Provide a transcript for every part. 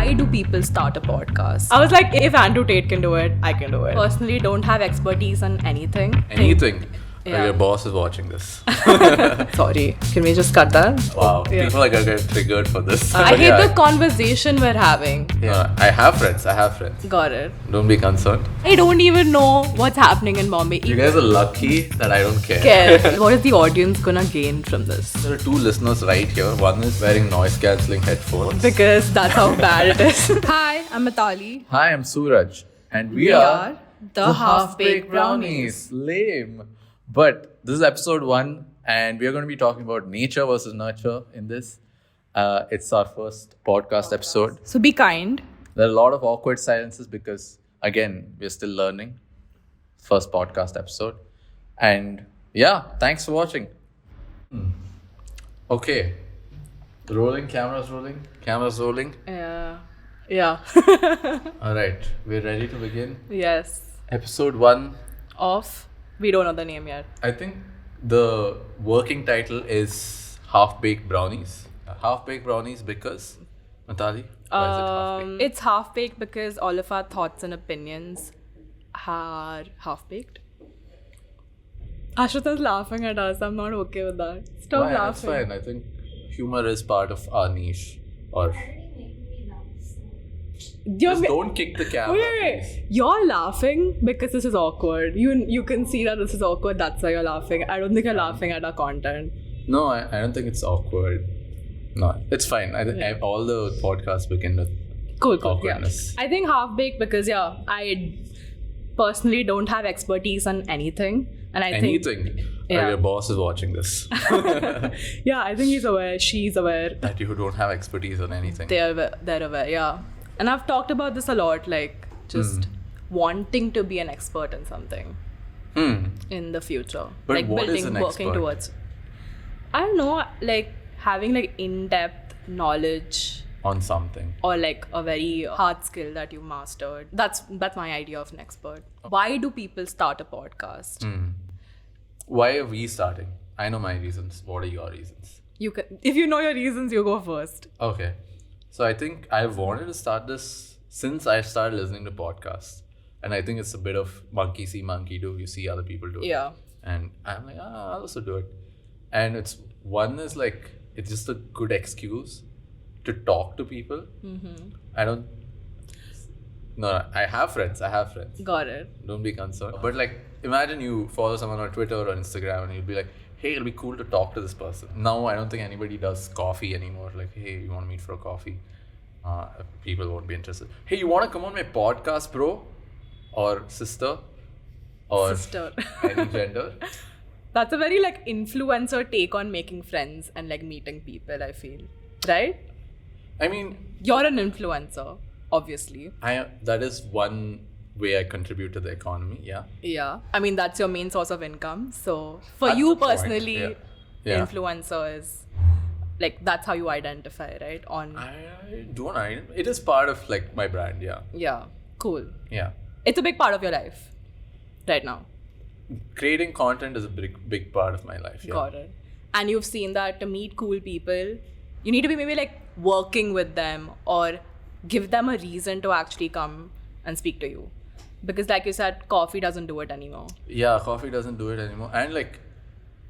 Why do people start a podcast? I was like, if Andrew Tate can do it, I can do it. Personally, don't have expertise on anything. Anything. Yeah. Your boss is watching this. Sorry, can we just cut that? Wow. Yeah. People are gonna get triggered for this. I But hate yeah, the conversation we're having. I have friends. Got it. Don't be concerned. I don't even know what's happening in Bombay. You guys are lucky that I don't care. What is the audience gonna gain from this? There are two listeners right here. One is wearing noise cancelling headphones. Because that's how bad it is. Hi, I'm Mitali. Hi, I'm Suraj. And we are the Half-Baked Brownies. Lame. But this is episode 1 and we are going to be talking about nature versus nurture in this. It's our first podcast episode. So be kind. There are a lot of awkward silences because, again, we're still learning. First podcast episode. And yeah, thanks for watching. Okay. Rolling, cameras rolling. Cameras rolling. Yeah. Alright, we're ready to begin. Yes. Episode 1. We don't know the name yet. I think the working title is Half-Baked Brownies. Half-Baked Brownies because, Mitali, why is it half-baked? It's half-baked because all of our thoughts and opinions are half-baked. Ashrita's laughing at us. I'm not okay with that. Stop Why? laughing. It's fine. I think humor is part of our niche. Or just don't kick the camera. Wait. Please. You're laughing because this is awkward. You can see that this is awkward. That's why you're laughing. I don't think you're laughing at our content. No, I don't think it's awkward. No, it's fine. I think all the podcasts begin with Cool. awkwardness. Yeah. I think half-baked because, I personally don't have expertise on anything. And I think... Anything. Yeah. Your boss is watching this. Yeah, I think he's aware. She's aware. That you don't have expertise on anything. They're aware, yeah. And I've talked about this a lot, like just wanting to be an expert in something in the future. But like what is building, an working expert? towards. I don't know, like having like in-depth knowledge On something. or like a very hard skill that you mastered. That's my idea of an expert. Why do people start a podcast? Why are we starting? I know my reasons. What are your reasons? If you know your reasons, you go first. Okay. So I think I've wanted to start this since I started listening to podcasts. And I think it's a bit of monkey see, monkey do. You see other people do it. Yeah. And I'm like, I'll also do it. And it's just a good excuse to talk to people. I have friends. Got it. Don't be concerned. But like, imagine you follow someone on Twitter or Instagram and you'll be like, hey, it'll be cool to talk to this person. Now, I don't think anybody does coffee anymore. Like, hey, you want to meet for a coffee? People won't be interested. Hey, you want to come on my podcast, bro? Or sister? Or Sister. any gender? That's a very like influencer take on making friends and like meeting people, I feel. Right? I mean, You're an influencer, obviously. that is one way I contribute to the economy, yeah. Yeah. I mean, that's your main source of income. So for At you the point, personally, yeah. influencer is like, that's how you identify, right? It is part of like my brand, yeah. Yeah. Cool. Yeah. It's a big part of your life right now. Creating content is a big part of my life, yeah. Got it. And you've seen that to meet cool people, you need to be maybe like working with them or give them a reason to actually come and speak to you. Because like you said, coffee doesn't do it anymore. Yeah, coffee doesn't do it anymore. And like,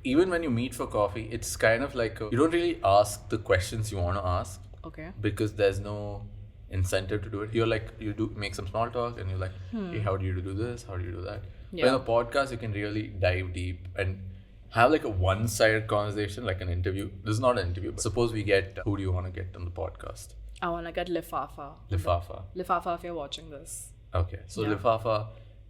even when you meet for coffee, it's kind of like, you don't really ask the questions you want to ask. Okay. Because there's no incentive to do it. You're like, you do make some small talk and you're like, hey, how do you do this? How do you do that? Yeah. But in a podcast, you can really dive deep and have like a one-sided conversation, like an interview. This is not an interview, but suppose we get, who do you want to get on the podcast? I want to get Lifafa. Lifafa. If you're watching this. Okay. So Yeah. Lifafa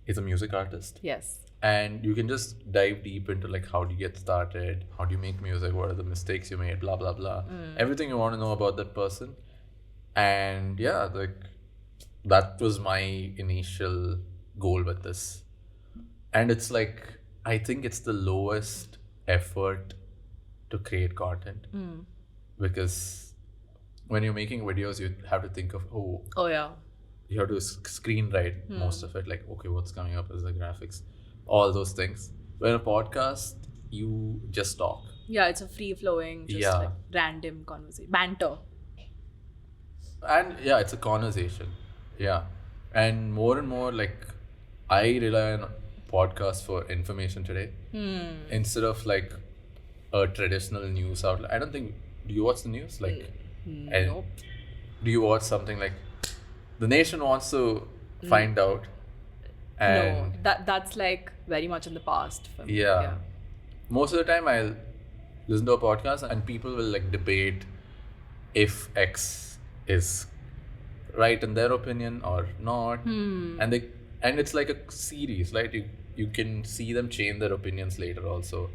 is a music artist. Yes. And you can just dive deep into like, how do you get started? How do you make music? What are the mistakes you made? Blah, blah, blah. Everything you want to know about that person. And yeah, like that was my initial goal with this. And it's like, I think it's the lowest effort to create content. Because when you're making videos, you have to think of, Oh yeah. you have to screenwrite most of it. Like, okay, what's coming up as the graphics? All those things. But in a podcast, you just talk. Yeah, it's a free-flowing, just like random conversation. Banter. And yeah, it's a conversation. Yeah. And more like I rely on podcasts for information today instead of like a traditional news outlet. I don't think, do you watch the news? Like, and Nope. do you watch something like The Nation wants to find out? And No, that's like very much in the past for me. yeah. Most of the time I'll listen to a podcast and people will like debate if X is right in their opinion or not. And it's like a series, right? You can see them change their opinions later also.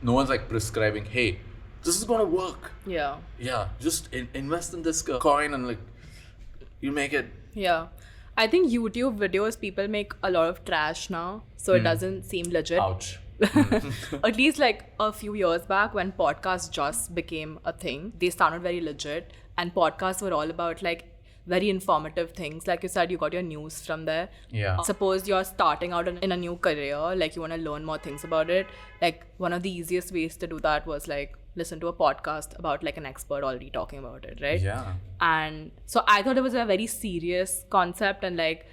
No one's like prescribing, hey, this is gonna work. Yeah. Yeah, just invest in this coin and like you make it. Yeah. I think YouTube videos, people make a lot of trash now, so it doesn't seem legit. Ouch. At least like a few years back when podcasts just became a thing, they sounded very legit, and podcasts were all about like very informative things. Like you said, you got your news from there. Yeah. Suppose you're starting out in a new career, like you want to learn more things about it. Like one of the easiest ways to do that was like listen to a podcast about like an expert already talking about it, right? Yeah. And so I thought it was a very serious concept, and like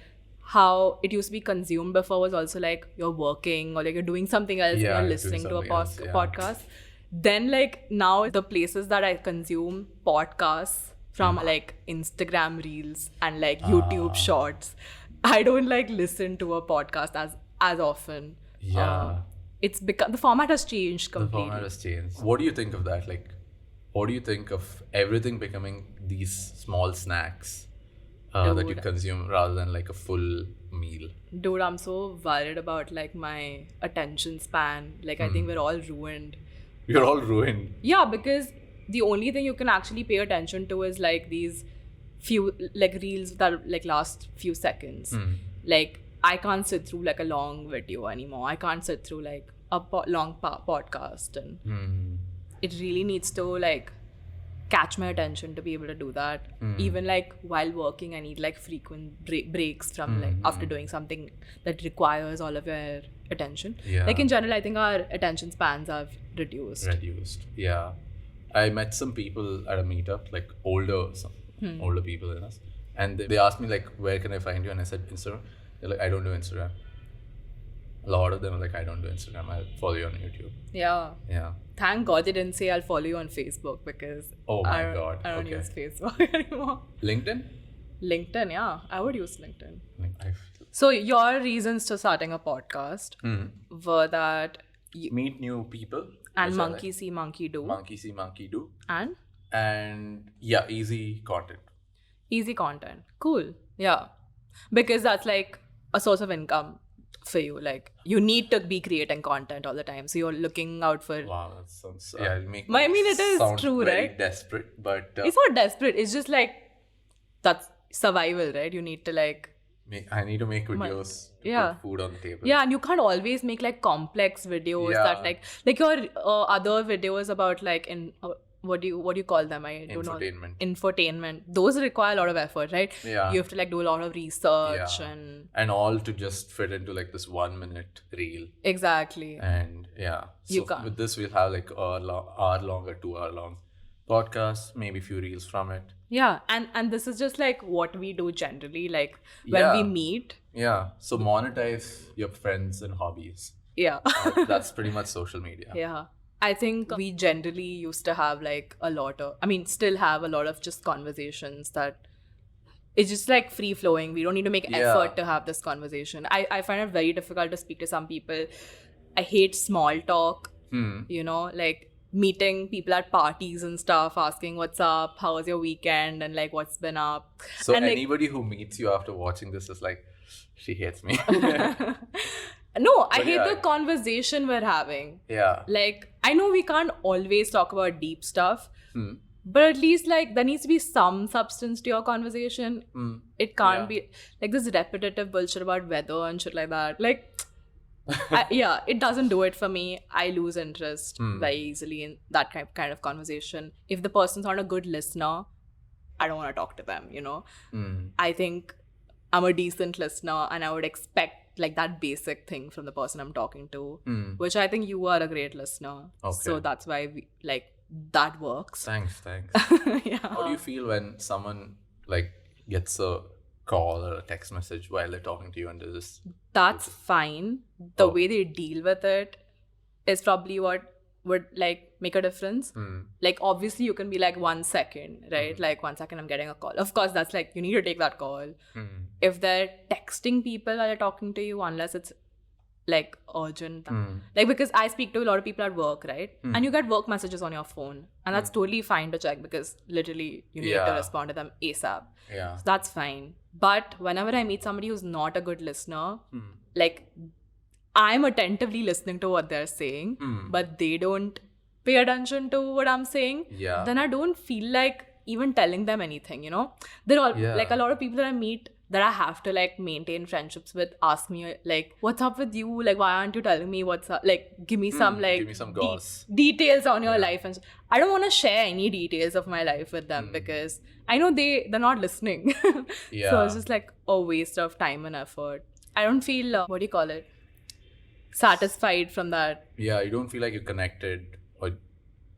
how it used to be consumed before was also like you're working or like you're doing something else, Yeah, you're you're listening doing to a something else, yeah. podcast. Then like now the places that I consume podcasts from like Instagram reels and like YouTube shorts, I don't like listen to a podcast as often. Yeah. It's become, the format has changed The completely. format has changed. What do you think of that? Like, what do you think of everything becoming these small snacks that you Dude. consume rather than like a full meal? Dude, I'm so worried about like my attention span. Like I think we're all ruined. You're all ruined. Yeah, because the only thing you can actually pay attention to is like these few like reels that like last few seconds. Like I can't sit through like a long video anymore. I can't sit through like a long podcast, and it really needs to like catch my attention to be able to do that. Even like while working, I need like frequent breaks from like after doing something that requires all of your attention. Yeah. Like in general, I think our attention spans have reduced. Reduced. Yeah. I met some people at a meetup, like older people than us. And they asked me like, where can I find you? And I said, Instagram. They're like, I don't do Instagram. A lot of them are like, I don't do Instagram. I'll follow you on YouTube. Yeah. Yeah. Thank God they didn't say I'll follow you on Facebook, because Oh my I God. don't Okay. use Facebook anymore. LinkedIn? LinkedIn, yeah. I would use LinkedIn. Like, So your reasons to starting a podcast were that you, meet new people. and which I monkey see, monkey do. Monkey see, monkey do. And And yeah, easy content. easy content. Cool. Yeah. Because that's like a source of income for you. Like you need to be creating content all the time. So you're looking out for... Wow, that sounds... yeah, it'll make I mean, it is sound true, very right? desperate, but It's not desperate. It's just like that's survival, right? You need to like... I need to make videos to yeah. put food on the table. Yeah, and you can't always make like complex videos Yeah. that like your other videos about like what do you call them? I don't know. Infotainment. Infotainment. Those require a lot of effort, right? Yeah. You have to like do a lot of research Yeah. and all to just fit into like this 1 minute reel. exactly. And yeah, You so can't. with this we'll have like hour long or 2 hour long podcast, maybe few reels from it. Yeah, and this is just like what we do generally, like when Yeah. we meet. Yeah, so monetize your friends and hobbies. Yeah. That's pretty much social media. Yeah. I think we generally used to have like still have a lot of just conversations that it's just like free flowing. We don't need to make Yeah. effort to have this conversation. I find it very difficult to speak to some people. I hate small talk, you know, like meeting people at parties and stuff, asking what's up, how was your weekend, and like what's been up. So and, like, anybody who meets you after watching this is like, she hates me. no, I But hate yeah. the conversation we're having. Yeah. Like, I know we can't always talk about deep stuff, but at least like there needs to be some substance to your conversation. It can't Yeah. be like this repetitive bullshit about weather and shit like that. Like, it doesn't do it for me. I lose interest very easily in that kind of conversation. If the person's not a good listener, I don't want to talk to them, you know? I think I'm a decent listener and I would expect like that basic thing from the person I'm talking to, which I think you are a great listener. Okay. So that's why that works. Thanks. Yeah. How do you feel when someone like gets a call or a text message while they're talking to you and they're just That's fine. The Oh. way they deal with it is probably what would like make a difference. Like obviously you can be like 1 second, right? Like 1 second I'm getting a call. Of course that's like you need to take that call. If they're texting people while they're talking to you, unless it's like urgent, like because I speak to a lot of people at work, right? And you get work messages on your phone, and that's totally fine to check because literally you need to Yeah. respond to them ASAP. yeah. So that's fine. But whenever I meet somebody who's not a good listener, like I'm attentively listening to what they're saying, but they don't pay attention to what I'm saying, Yeah. then I don't feel like even telling them anything, you know? They're all Yeah. like a lot of people that I meet that I have to like maintain friendships with ask me like, what's up with you? Like, why aren't you telling me what's up? Like, give me some like give me some goss. details on your life. And I don't want to share any details of my life with them because I know they're not listening. So Yeah. it's just like a waste of time and effort. I don't feel, what do you call it? Satisfied from that. Yeah, you don't feel like you're connected or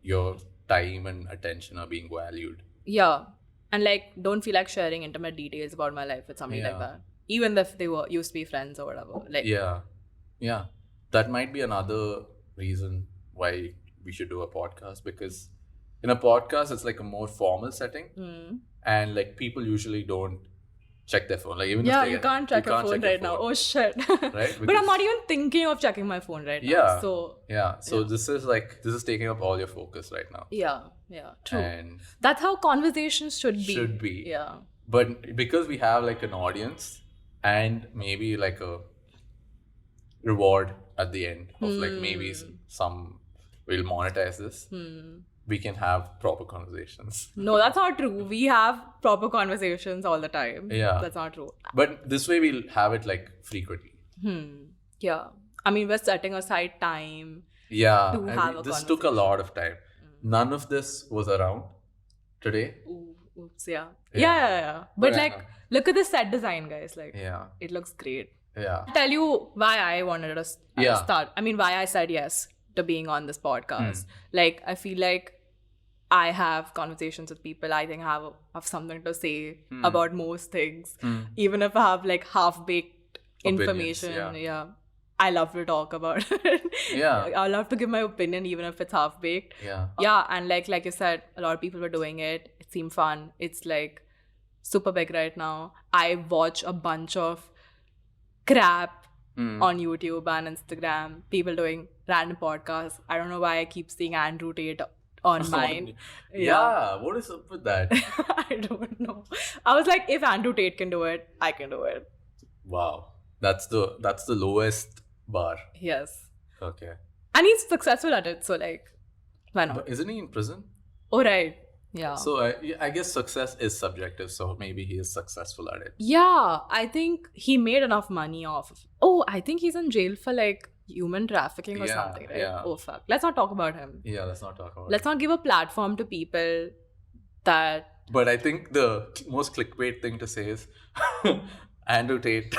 your time and attention are being valued. Yeah. And like, don't feel like sharing intimate details about my life with somebody like Yeah. that. Even if they were used to be friends or whatever. Like, Yeah. That might be another reason why we should do a podcast, because in a podcast it's like a more formal setting and like people usually don't check their phone. Like even yeah, if they you can't check your phone right now. Oh shit. Right? But I'm Because- not even thinking of checking my phone right now. Yeah. So Yeah. So this is taking up all your focus right now. yeah, true. And That's how conversations should be. Should be. Yeah. but because we have like an audience and maybe like a reward at the end of like maybe some we'll monetize this, we can have proper conversations. No, that's not true. We have proper conversations all the time. Yeah. That's not true. But this way we'll have it like frequently. Yeah. I mean, we're setting aside time. Yeah. To and have a this took a lot of time. None of this was around today. Oops, yeah. Yeah. But But I like, know. look at the set design, guys. Like, Yeah. it looks great. Yeah. I'll tell you why I wanted to Yeah. start. I mean, why I said yes to being on this podcast. Like, I feel like I have conversations with people. I think I have something to say about most things. Even if I have like half-baked Opinions, information. yeah. I love to talk about it. Yeah. I love to give my opinion even if it's half-baked. Yeah. Yeah, and like you said, a lot of people were doing it. It seemed fun. It's like super big right now. I watch a bunch of crap on YouTube and Instagram. People doing random podcasts. I don't know why I keep seeing Andrew Tate on mine. Yeah. What is up with that? I don't know. I was like, if Andrew Tate can do it, I can do it. Wow. That's the lowest bar. Yes. Okay. And he's successful at it, so like, why not? But isn't he in prison? Oh, right. Yeah. So I guess success is subjective. So maybe he is successful at it. Yeah, I think he made enough money off of. Oh, I think he's in jail for like human trafficking or Yeah, something, right? yeah. Oh, fuck. Let's not talk about him. Yeah, let's not talk about Let's it. not give a platform to people that. But I think the most clickbait thing to say is Andrew Tate.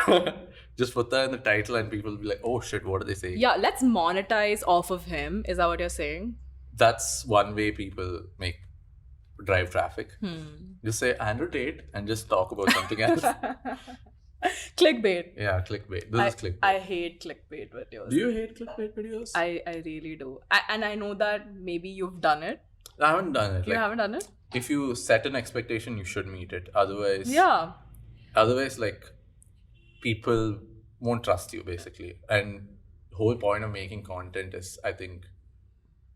Just put that in the title and people will be like, oh shit, what are they saying? Yeah, let's monetize off of him. Is that what you're saying? That's one way people drive traffic. Just say Andrew Tate and just talk about something else. Clickbait. Yeah, clickbait. This is clickbait. I hate clickbait videos. Do you hate clickbait videos? I really do. And I know that maybe you've done it. I haven't done it. You haven't done it? If you set an expectation, you should meet it. Otherwise, like people won't trust you basically. And the whole point of making content is, I think,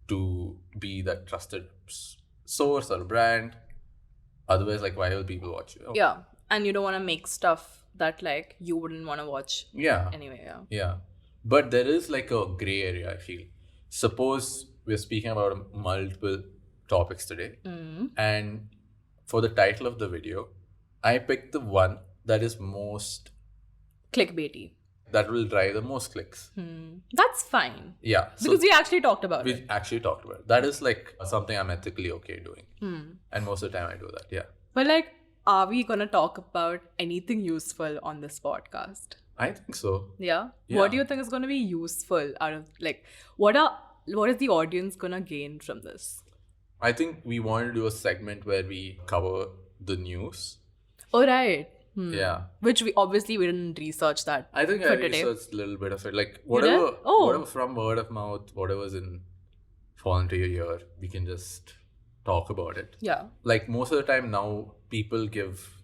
to be that trusted source or brand. Otherwise, like, why will people watch you? Yeah. And you don't want to make stuff that like you wouldn't want to watch Yeah. anyway. Yeah. Yeah. But there is like a gray area, I feel. Suppose we're speaking about multiple topics today. And for the title of the video, I picked the one that is most, Clickbaity. that will drive the most clicks. That's fine. Yeah. So Because we actually talked about it. we actually talked about it. That is like something I'm ethically okay doing. And most of the time I do that. Yeah. But like, are we going to talk about anything useful on this podcast? I think so. Yeah? Yeah. What do you think is going to be useful out of like, what is the audience going to gain from this? I think we want to do a segment where we cover the news. Oh, right. Yeah. Which we didn't research that. I think for I today. researched a little bit of it. Like did? whatever, Oh. whatever from word of mouth, whatever's in fall into your ear, we can just talk about it. Yeah. Like most of the time now, people give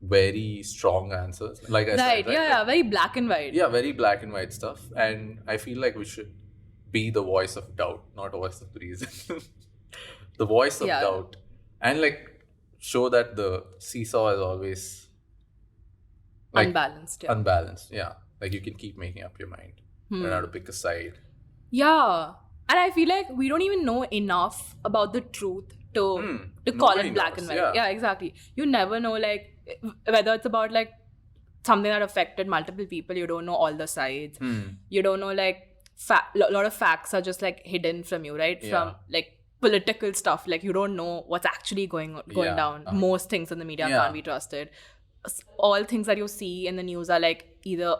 very strong answers. Like I said, Right. right? Yeah. Very black and white. Yeah, very black and white stuff. And I feel like we should be the voice of doubt, not voice of reason. The voice of doubt. And like show that the seesaw is always like, unbalanced. Yeah. Unbalanced, yeah. Like you can keep making up your mind. You don't have to pick a side. Yeah. And I feel like we don't even know enough about the truth to call it black and white. Yeah, exactly. You never know, like, whether it's about like something that affected multiple people. You don't know all the sides. You don't know, like, a lot of facts are just like hidden from you, right? From like political stuff. Like you don't know what's actually going down. Most things in the media can't be trusted. All things that you see in the news are like either,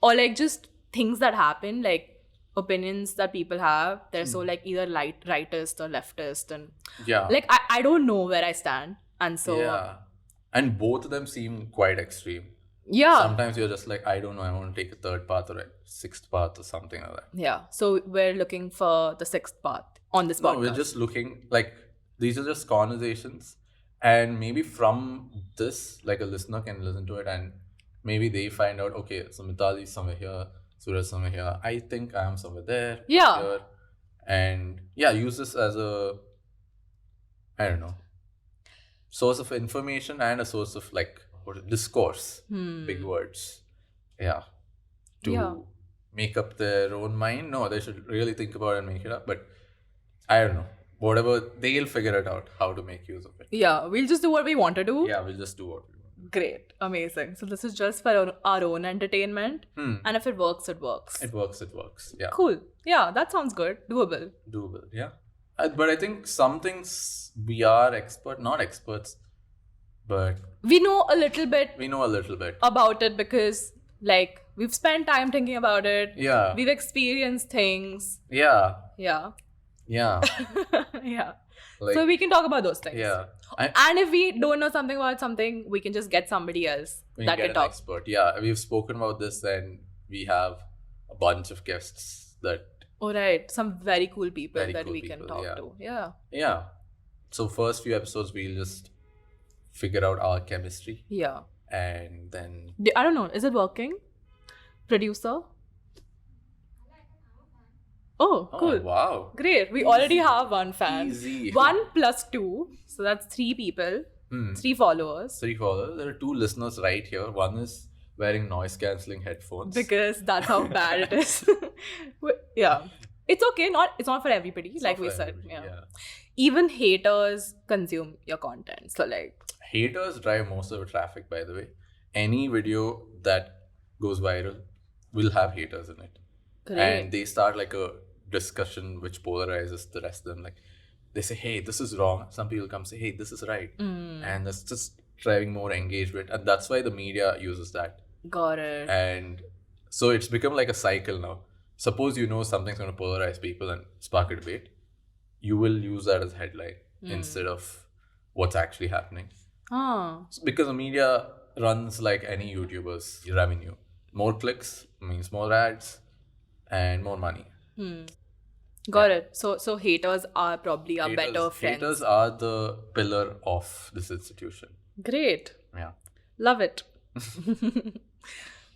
or like just things that happen, like opinions that people have. They're so like either rightist or leftist, and like I don't know where I stand, and so and both of them seem quite extreme. Sometimes you're just like, I don't know, I want to take a third path or a sixth path or something like that. So we're looking for the sixth path on this podcast. No, we're just looking, like, these are just conversations, and maybe from this, like, a listener can listen to it and maybe they find out, okay, so Mitali's somewhere here, Suraj somewhere here, I think I'm somewhere there, here, and use this as a, I don't know, source of information and a source of like discourse, big words, to make up their own mind. No, they should really think about it and make it up, but I don't know, whatever, they'll figure it out how to make use of it. We'll just do what we want to do. We'll just do what we want. Great, amazing. So this is just for our own entertainment, and if it works, it works. It works. Yeah, cool. That sounds good. Doable. Yeah. But I think some things we are not experts, but we know a little bit about it because like we've spent time thinking about it. We've experienced things. Yeah. Like, so we can talk about those things. And if we don't know something about something, we can just get somebody else that can talk. Expert. We've spoken about this, and we have a bunch of guests that. Oh, right. Some very cool people that we can talk to. Yeah. So first few episodes, we'll just figure out our chemistry. And then... I don't know. Is it working? Producer? Oh, cool. Wow. Great. We already have one fan. Easy. 1 + 2. So that's 3 people. 3 followers. 3 followers. There are 2 listeners right here. One is wearing noise cancelling headphones. Because that's how bad it is. It's okay. It's not for everybody, like we said. Even haters consume your content. So like... Haters drive most of the traffic, by the way. Any video that goes viral will have haters in it. Great. And they start like a discussion which polarizes the rest of them. Like they say, hey, this is wrong. Some people come say, hey, this is right. And that's just driving more engagement. And that's why the media uses that. Got it. And so it's become like a cycle now. Suppose you know something's going to polarize people and spark a debate. You will use that as a headline instead of what's actually happening. Because the media runs like any YouTuber's revenue. More clicks means more ads and more money. Got it. So haters are probably our better friends. Haters are the pillar of this institution. Great. Yeah. Love it.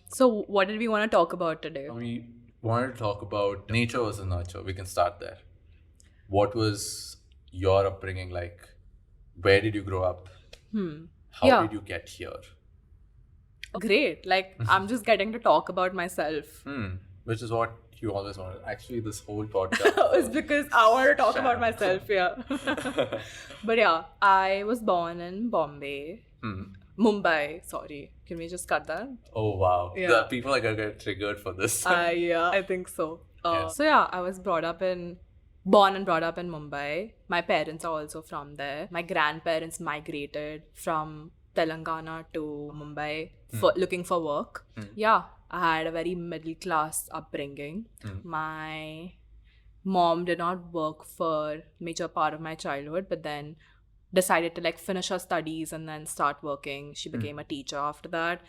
So what did we want to talk about today? We wanted to talk about nature versus nurture. We can start there. What was your upbringing like? Where did you grow up? How did you get here? Great. Like, I'm just getting to talk about myself. Which is what you always wanted. Actually, this whole podcast is because I want to talk about myself, But I was born in Bombay. Mumbai, sorry. Can we just cut that? Oh, wow. The people are going to get triggered for this. I think so. So I was born and brought up in Mumbai. My parents are also from there. My grandparents migrated from Telangana to Mumbai looking for work. I had a very middle class upbringing. My mom did not work for major part of my childhood, but then decided to like finish her studies and then start working. She became a teacher after that.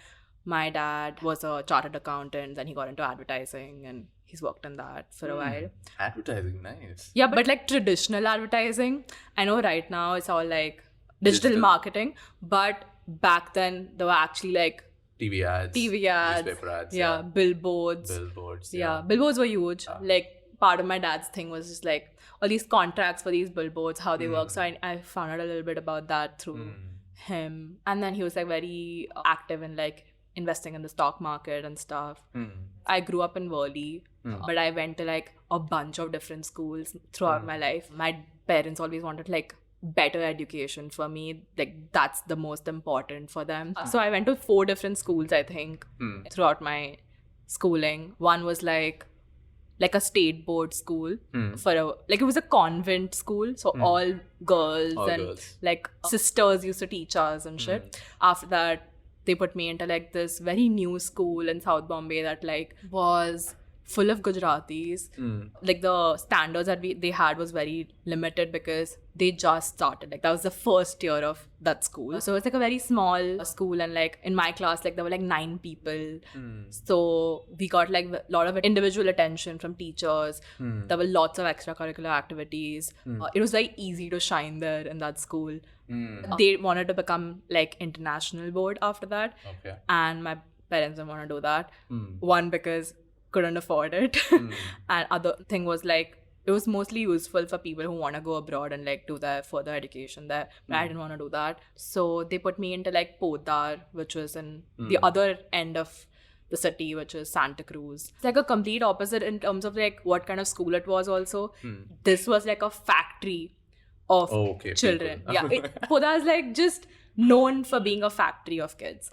My dad was a chartered accountant, and he got into advertising, and he's worked in that for a while. Advertising, nice. Yeah, but like traditional advertising, I know right now it's all like digital marketing, but back then there were actually like TV ads, newspaper ads, yeah, billboards. Yeah, billboards were huge. Like part of my dad's thing was just like all these contracts for these billboards, how they work. So I found out a little bit about that through him. And then he was like very active in like investing in the stock market and stuff. I grew up in Worli, but I went to like a bunch of different schools throughout my life. My parents always wanted like better education for me. Like that's the most important for them. So I went to 4 different schools, I think, throughout my schooling. One was like a state board school for it was a convent school, so all girls like sisters used to teach us and shit. After that they put me into like this very new school in South Bombay that like was full of Gujaratis. Like the standards that they had was very limited because they just started. Like that was the first year of that school. So it's like a very small school, and like in my class like there were like 9 people. So we got like a lot of individual attention from teachers. There were lots of extracurricular activities. It was very easy to shine there in that school. They wanted to become like international board after that. And my parents didn't want to do that. One, because couldn't afford it. And other thing was like it was mostly useful for people who want to go abroad and like do their further education there, but I didn't want to do that. So they put me into like Podar, which was in the other end of the city, which is Santa Cruz. It's like a complete opposite in terms of like what kind of school it was also. This was like a factory of children. Yeah, Podar is like just known for being a factory of kids.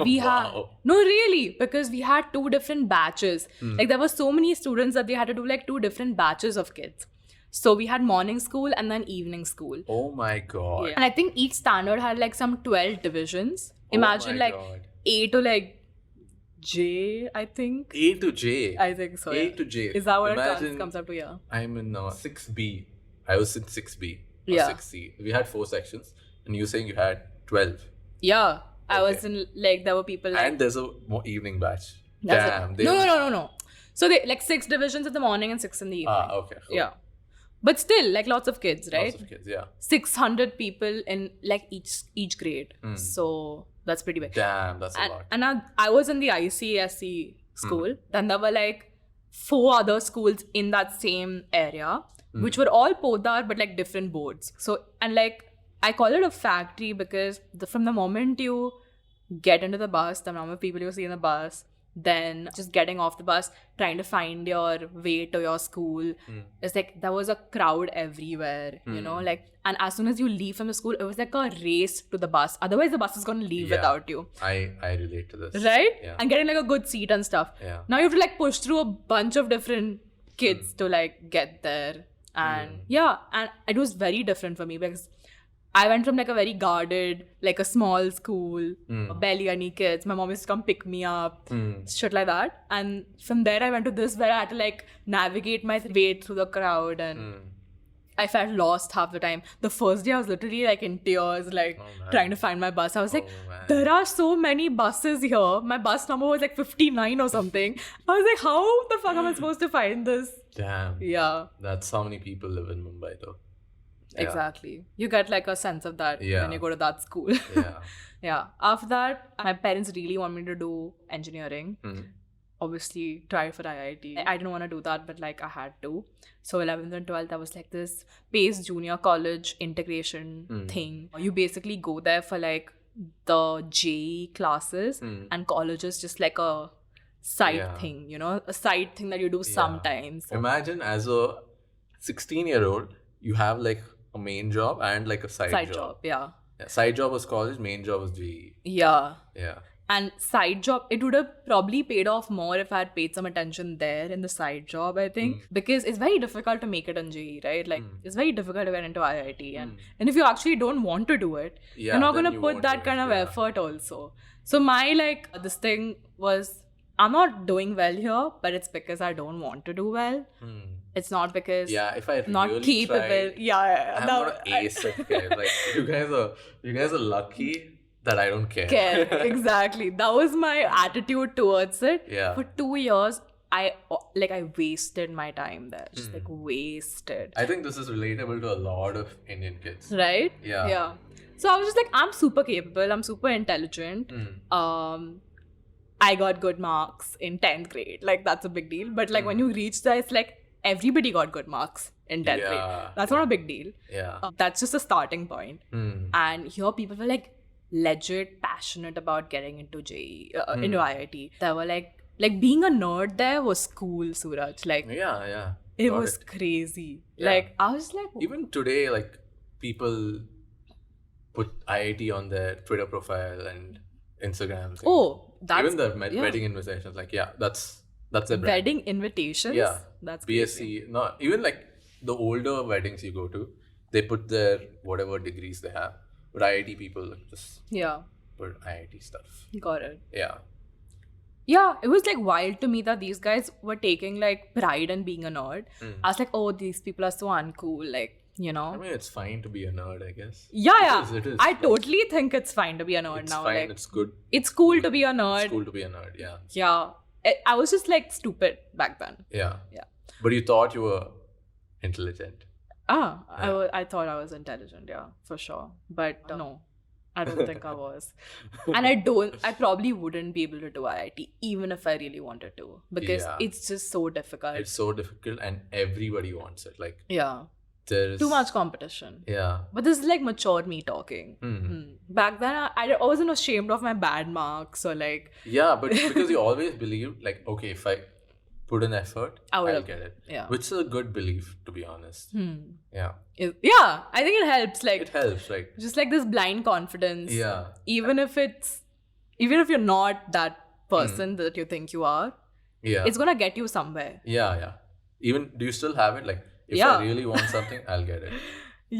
We had no, really, because we had 2 different batches. Like there were so many students that they had to do like 2 different batches of kids. So we had morning school and then evening school. Oh my god. And I think each standard had like some 12 divisions. Imagine like A to like J, I think. A to J. I think so. A to J. Is that what it comes up to? Yeah. I'm in 6B. I was in 6B or 6C. We had 4 sections. And you saying you had 12. Yeah. I was in, like, there were people like... And there's a more evening batch. Damn. No. So they like 6 divisions in the morning and 6 in the evening. Okay. Cool. Yeah. But still, like lots of kids, right? Lots of kids, yeah. 600 people in like each grade. So that's pretty big. Damn, that's a lot. And I was in the ICSE school. Then there were like 4 other schools in that same area, which were all Podar, but like different boards. So, and like, I call it a factory because from the moment you get into the bus, the number of people you see in the bus, then just getting off the bus, trying to find your way to your school. It's like there was a crowd everywhere, you know, like, and as soon as you leave from the school, it was like a race to the bus. Otherwise, the bus is going to leave without you. I relate to this. Right? Yeah. And getting like a good seat and stuff. Yeah. Now you have to like push through a bunch of different kids to like get there. And and it was very different for me because I went from like a very guarded, like a small school, barely any kids. My mom used to come pick me up, shit like that. And from there I went to this where I had to like navigate my way through the crowd, and I felt lost half the time. The first day I was literally like in tears, like trying to find my bus. I was like, there are so many buses here. My bus number was like 59 or something. I was like, how the fuck am I supposed to find this? Damn. Yeah. That's how many people live in Mumbai though. Yeah. Exactly. You get like a sense of that when you go to that school. Yeah. After that, my parents really want me to do engineering. Obviously, try for IIT. I didn't want to do that, but like I had to. So 11th and 12th, I was like this PACE junior college integration thing. You basically go there for like the JEE classes, and college is just like a side thing, you know, a side thing that you do sometimes. Imagine as a 16-year-old, you have like a main job and like a side job. Yeah. Side job was college, main job was JEE. Yeah. Yeah. And side job, it would have probably paid off more if I had paid some attention there in the side job, I think. Because it's very difficult to make it in JEE, right? Like, it's very difficult to get into IIT. And if you actually don't want to do it, you're not going to put that kind of effort also. So my, like, this thing was, I'm not doing well here, but it's because I don't want to do well. It's not because Yeah, if I not really capable. tried, Yeah, I'm gonna ace it, guys. Like you guys are lucky that I don't care. care. Exactly. That was my attitude towards it. Yeah. For 2 years, I wasted my time there. Just like wasted. I think this is relatable to a lot of Indian kids. Right? Yeah. Yeah. So I was just like, I'm super capable. I'm super intelligent. I got good marks in 10th grade. Like, that's a big deal. But like when you reach there, it's like everybody got good marks in 10th grade. That's not a big deal. Yeah. That's just a starting point. And here people were like legit passionate about getting into JE, into IIT. They were like being a nerd there was cool, Suraj. Like, Yeah. it was crazy. Yeah. Like, I was like, Even today, like people put IIT on their Twitter profile and Instagram. Thing. oh, that's Even the wedding invitations, like that's a brand. wedding invitations. Yeah, That's BSc. crazy. No, even like the older weddings you go to, they put their whatever degrees they have. But IIT people just Yeah, put IIT stuff. got it. Yeah. Yeah, it was like wild to me that these guys were taking like pride in being a nerd. I was like, oh, these people are so uncool. Like, you know. I mean, it's fine to be a nerd, I guess. Yeah. It is. I totally think it's fine to be a nerd It's now. fine. Like, It's good. it's cool to be a nerd. It's cool to be a nerd. Yeah. Yeah. I was just like stupid back then. Yeah. Yeah. But you thought you were intelligent. I thought I was intelligent, yeah, for sure. But no, I don't think I was. And I probably wouldn't be able to do IIT even if I really wanted to. Because Yeah. it's just so difficult. It's so difficult and everybody wants it. Like, yeah. there's Too much competition. Yeah. But this is like mature me talking. Back then, I wasn't ashamed of my bad marks or like. Yeah, but because you always believe, like, okay, if I put in effort, I'll get it. Yeah. Which is a good belief, to be honest. Yeah. Yeah, I think it helps. Like, It helps, like, just like this blind confidence. yeah. Even if you're not that person that you think you are, Yeah. it's gonna get you somewhere. Yeah. Even, do you still have it? Like, if Yeah. I really want something, I'll get it.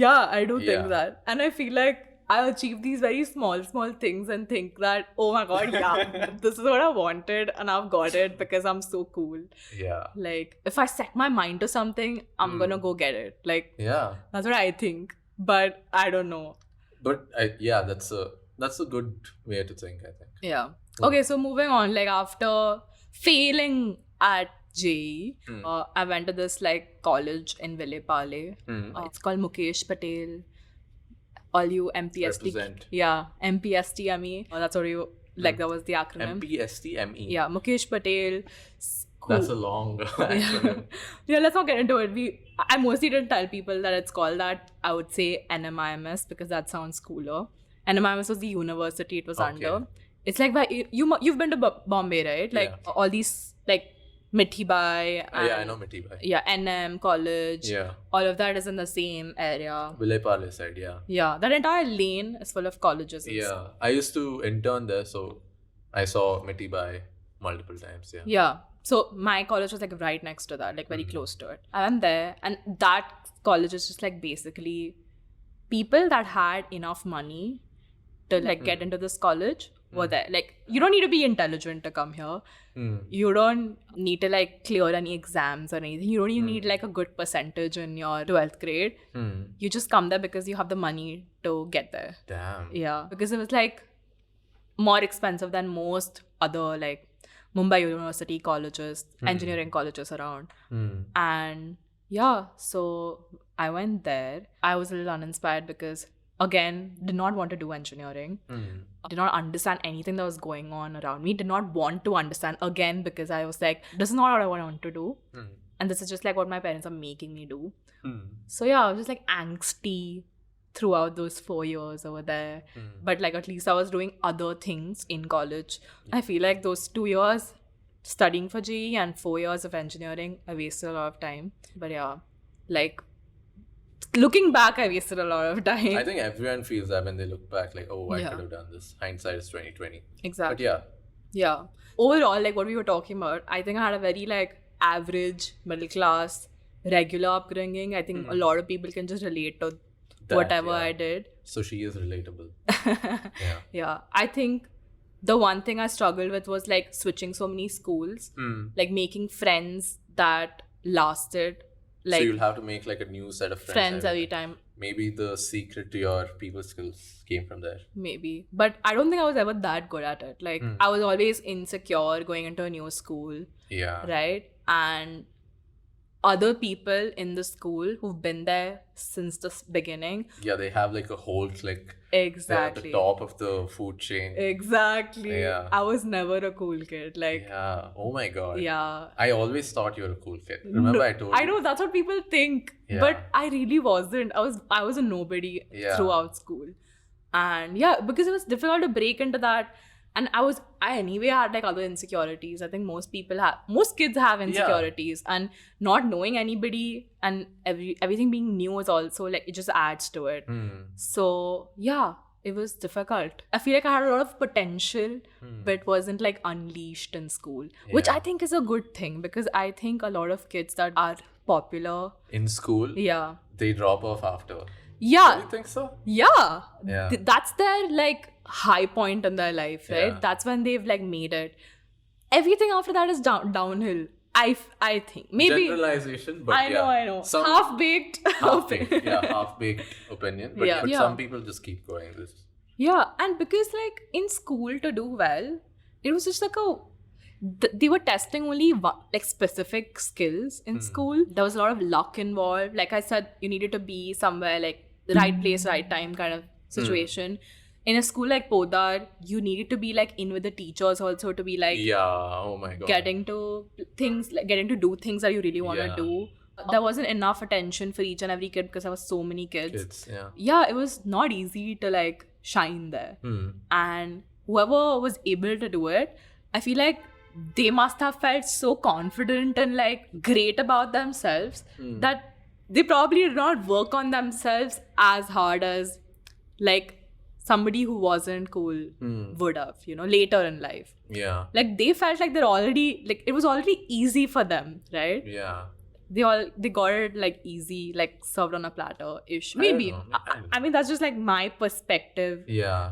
Yeah, I do Yeah. think that. And I feel like I achieve these very small things and think that, oh my god, yeah, this is what I wanted and I've got it because I'm so cool. Yeah. Like, if I set my mind to something, I'm gonna go get it. Like, Yeah. that's what I think. But I don't know. But that's a good way to think, I think. Yeah. Okay, so moving on, like after failing at JEE, I went to this like college in Ville Pale. It's called Mukesh Patel. All you MPST. Represent. Yeah, MPSTME. That's what you like. That was the acronym. MPSTME. Yeah, Mukesh Patel. That's a long acronym. Yeah, let's not get into it. I mostly didn't tell people that it's called that. I would say NMIMS because that sounds cooler. NMIMS was the university it was under. It's like you've been to Bombay, right? Like all these like Mithi Bai. Yeah, I know Mitali. Yeah, NM college. Yeah. All of that is in the same area. Ville Pale side, yeah. Yeah, that entire lane is full of colleges. And stuff. Yeah. I used to intern there, so I saw Mitali multiple times, yeah. Yeah. So my college was like right next to that, like very close to it. I went there and that college is just like basically people that had enough money to like get into this college were there. Like, you don't need to be intelligent to come here. You don't need to like clear any exams or anything. You don't even need like a good percentage in your 12th grade. You just come there because you have the money to get there. Damn. Yeah, because it was like more expensive than most other like Mumbai University colleges, engineering colleges around. And yeah, so I went there. I was a little uninspired because again, did not want to do engineering. Did not understand anything that was going on around me. Did not want to understand again because I was like, this is not what I want to do. And this is just like what my parents are making me do. So yeah, I was just like angsty throughout those 4 years over there. But like at least I was doing other things in college. I feel like those 2 years studying for JEE and 4 years of engineering, I wasted a lot of time. But yeah, like looking back, I wasted a lot of time. I think everyone feels that when they look back, like, oh, I Yeah. could have done this. Hindsight is 2020. Exactly. But Yeah. Overall, like what we were talking about, I think I had a very like average, middle class, regular upbringing. I think a lot of people can just relate to whatever I did. So she is relatable. Yeah. I think the one thing I struggled with was like switching so many schools, like making friends that lasted So Like you'll have to make like a new set of friends every time. Maybe the secret to your people skills came from there. Maybe. But I don't think I was ever that good at it. Like, I was always insecure going into a new school, Yeah. right? And other people in the school who've been there since the beginning. Yeah, they have like a whole clique. Exactly. They're at the top of the food chain. Exactly. Yeah. I was never a cool kid. Like, Yeah. Oh my God. yeah. I always thought you were a cool kid. Remember I told you? I know that's what people think, Yeah. but I really wasn't. I was a nobody throughout school, and yeah, because it was difficult to break into that. And I anyway had like other insecurities. I think most kids have insecurities, and not knowing anybody and everything being new is also like, it just adds to it. So yeah, it was difficult. I feel like I had a lot of potential, but wasn't like unleashed in school, which I think is a good thing, because I think a lot of kids that are popular in school, they drop off after. Yeah. Do you think so? Yeah. Yeah. That's their like high point in their life, right? Yeah. That's when they've like made it. Everything after that is downhill. I think maybe generalization, but I know. Some Half-baked. half-baked opinion, but some people just keep going this. Yeah, and because like in school to do well, it was just like they were testing only like specific skills in school. There was a lot of luck involved. Like I said, you needed to be somewhere like the right place, right time kind of situation. In a school like Podar, you needed to be like in with the teachers also to be like oh my God, getting to do things that you really want to do. There wasn't enough attention for each and every kid because there were so many kids. Yeah, it was not easy to like shine there. And whoever was able to do it, I feel like they must have felt so confident and like great about themselves that they probably did not work on themselves as hard as like somebody who wasn't cool would have, later in life. Yeah. Like they felt like they're already, like it was already easy for them, right? Yeah. They got it like easy, like served on a platter-ish. Maybe. I mean, that's just like my perspective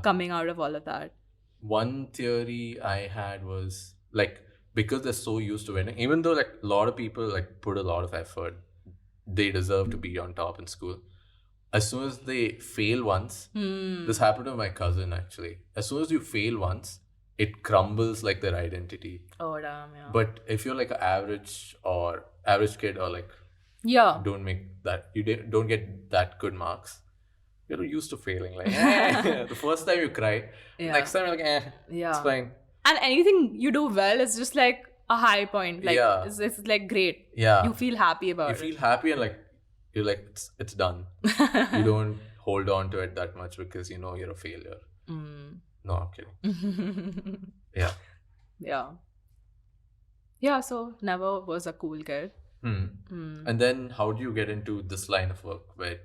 coming out of all of that. One theory I had was like, because they're so used to winning, even though like a lot of people like put a lot of effort, they deserve to be on top in school. As soon as they fail once, this happened to my cousin actually. As soon as you fail once, it crumbles like their identity. Oh damn, yeah. But if you're like an average kid or like don't make that, you don't get that good marks, you're used to failing. Like the first time you cry, next time you're like it's fine. And anything you do well is just like a high point. Like it's like great. Yeah. You feel happy about it. You feel happy and like you're like it's done. You don't hold on to it that much because you know you're a failure. No, I'm kidding. Yeah, so never was a cool kid. And then how do you get into this line of work where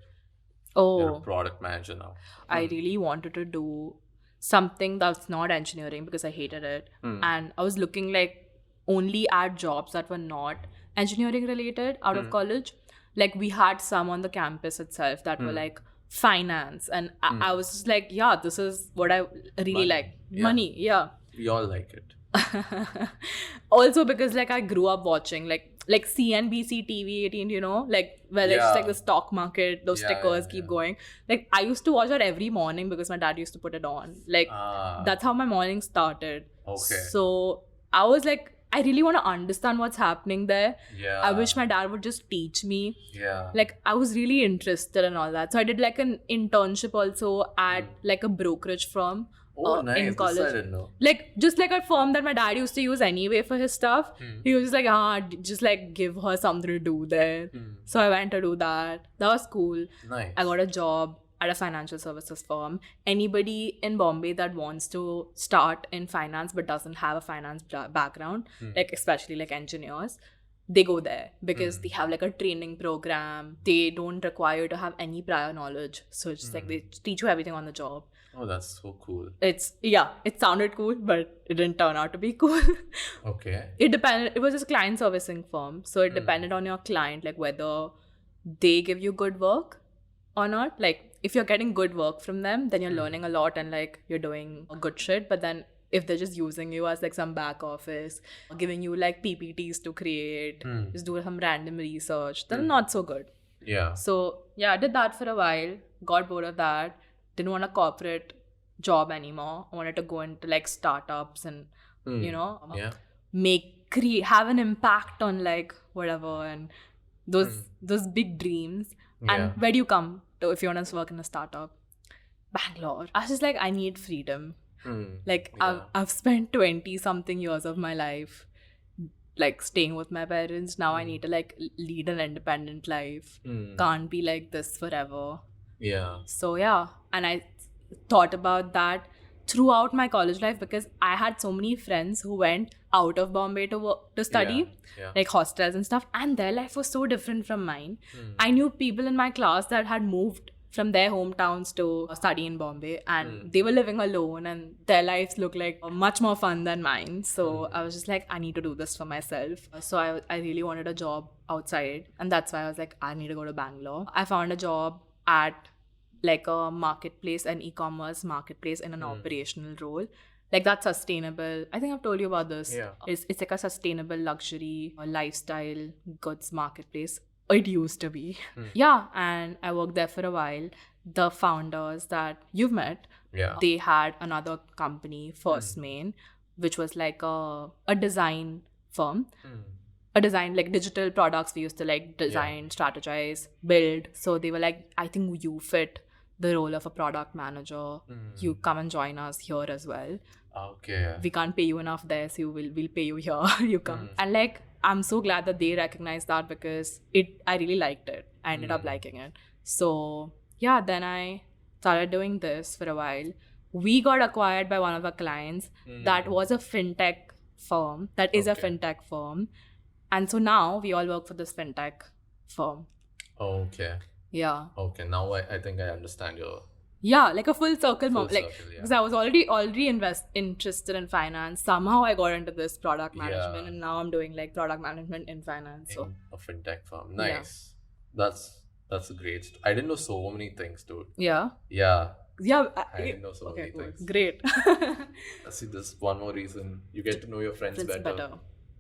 you're a product manager now? I really wanted to do something that's not engineering because I hated it. And I was looking like only at jobs that were not engineering related out of college. Like we had some on the campus itself that were like finance, and I was just like, yeah, this is what I really like. Money, yeah. We all like it. Also because like I grew up watching like CNBC TV18, like where there's just like the stock market, those stickers keep going. Like I used to watch that every morning because my dad used to put it on. Like that's how my morning started. Okay. So I was like, I really want to understand what's happening there. Yeah. I wish my dad would just teach me. Yeah. Like I was really interested in all that. So I did like an internship also at like a brokerage firm. Oh, nice. In college. This I didn't know. Like just like a firm that my dad used to use anyway for his stuff. He was just like, just like give her something to do there. So I went to do that. That was cool. Nice. I got a job at a financial services firm. Anybody in Bombay that wants to start in finance but doesn't have a finance background, like especially like engineers, they go there because they have like a training program. They don't require to have any prior knowledge. So it's just like they teach you everything on the job. Oh, that's so cool. It sounded cool, but it didn't turn out to be cool. Okay. It was just a client servicing firm. So it depended on your client, like whether they give you good work or not. Like if you're getting good work from them, then you're learning a lot and like you're doing good shit. But then if they're just using you as like some back office, giving you like PPTs to create, just do some random research, then not so good. Yeah. So yeah, I did that for a while, got bored of that, didn't want a corporate job anymore. I wanted to go into like startups and have an impact on like whatever and those big dreams. And where do you come to if you want to work in a startup? Bangalore. I was just like, I need freedom. Like I've spent 20 something years of my life like staying with my parents. Now I need to like lead an independent life. Can't be like this forever. Yeah. So yeah, and I thought about that throughout my college life because I had so many friends who went out of Bombay to study, like hostels and stuff, and their life was so different from mine. I knew people in my class that had moved from their hometowns to study in Bombay, and they were living alone and their lives looked like much more fun than mine. So I was just like, I need to do this for myself. So I really wanted a job outside, and that's why I was like, I need to go to Bangalore. I found a job at like a marketplace, an e-commerce marketplace in an operational role. Like that's sustainable. I think I've told you about this. Yeah. It's like a sustainable luxury lifestyle goods marketplace. It used to be. Yeah, and I worked there for a while. The founders that you've met, they had another company, First Main, which was like a design firm. A design, like digital products we used to like design, strategize, build. So they were like, I think you fit the role of a product manager. You come and join us here as well. Okay. We can't pay you enough there, so we'll pay you here. You come. And like, I'm so glad that they recognized that because I really liked it. I ended up liking it. So yeah, then I started doing this for a while. We got acquired by one of our clients that was a fintech firm. That is a fintech firm. And so now we all work for this fintech firm. Okay. Yeah. Okay. Now I think I understand your... Yeah, like a full circle moment. Like, circle, because I was already interested in finance. Somehow I got into this product management, and now I'm doing like product management in finance. So in a fintech firm. Nice. That's a great. I didn't know so many things, dude. Yeah. Yeah. Yeah. I didn't know so many things. Great. See, this one more reason you get to know your friends better.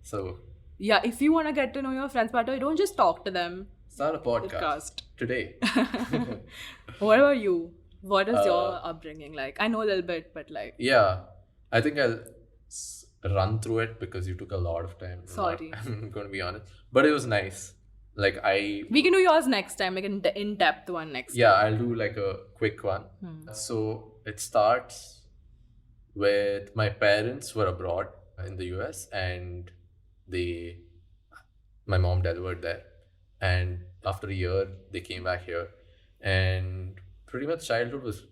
So. Yeah, if you want to get to know your friends better, you don't just talk to them. Start a podcast today. What about you? What is your upbringing like? I know a little bit, but like... Yeah, I think I'll run through it because you took a lot of time. Sorry. I'm going to be honest. But it was nice. Like We can do yours next time, like an in-depth one next time. Yeah, I'll do like a quick one. So it starts with my parents were abroad in the US and my mom delivered there. And after a year, they came back here. And pretty much childhood was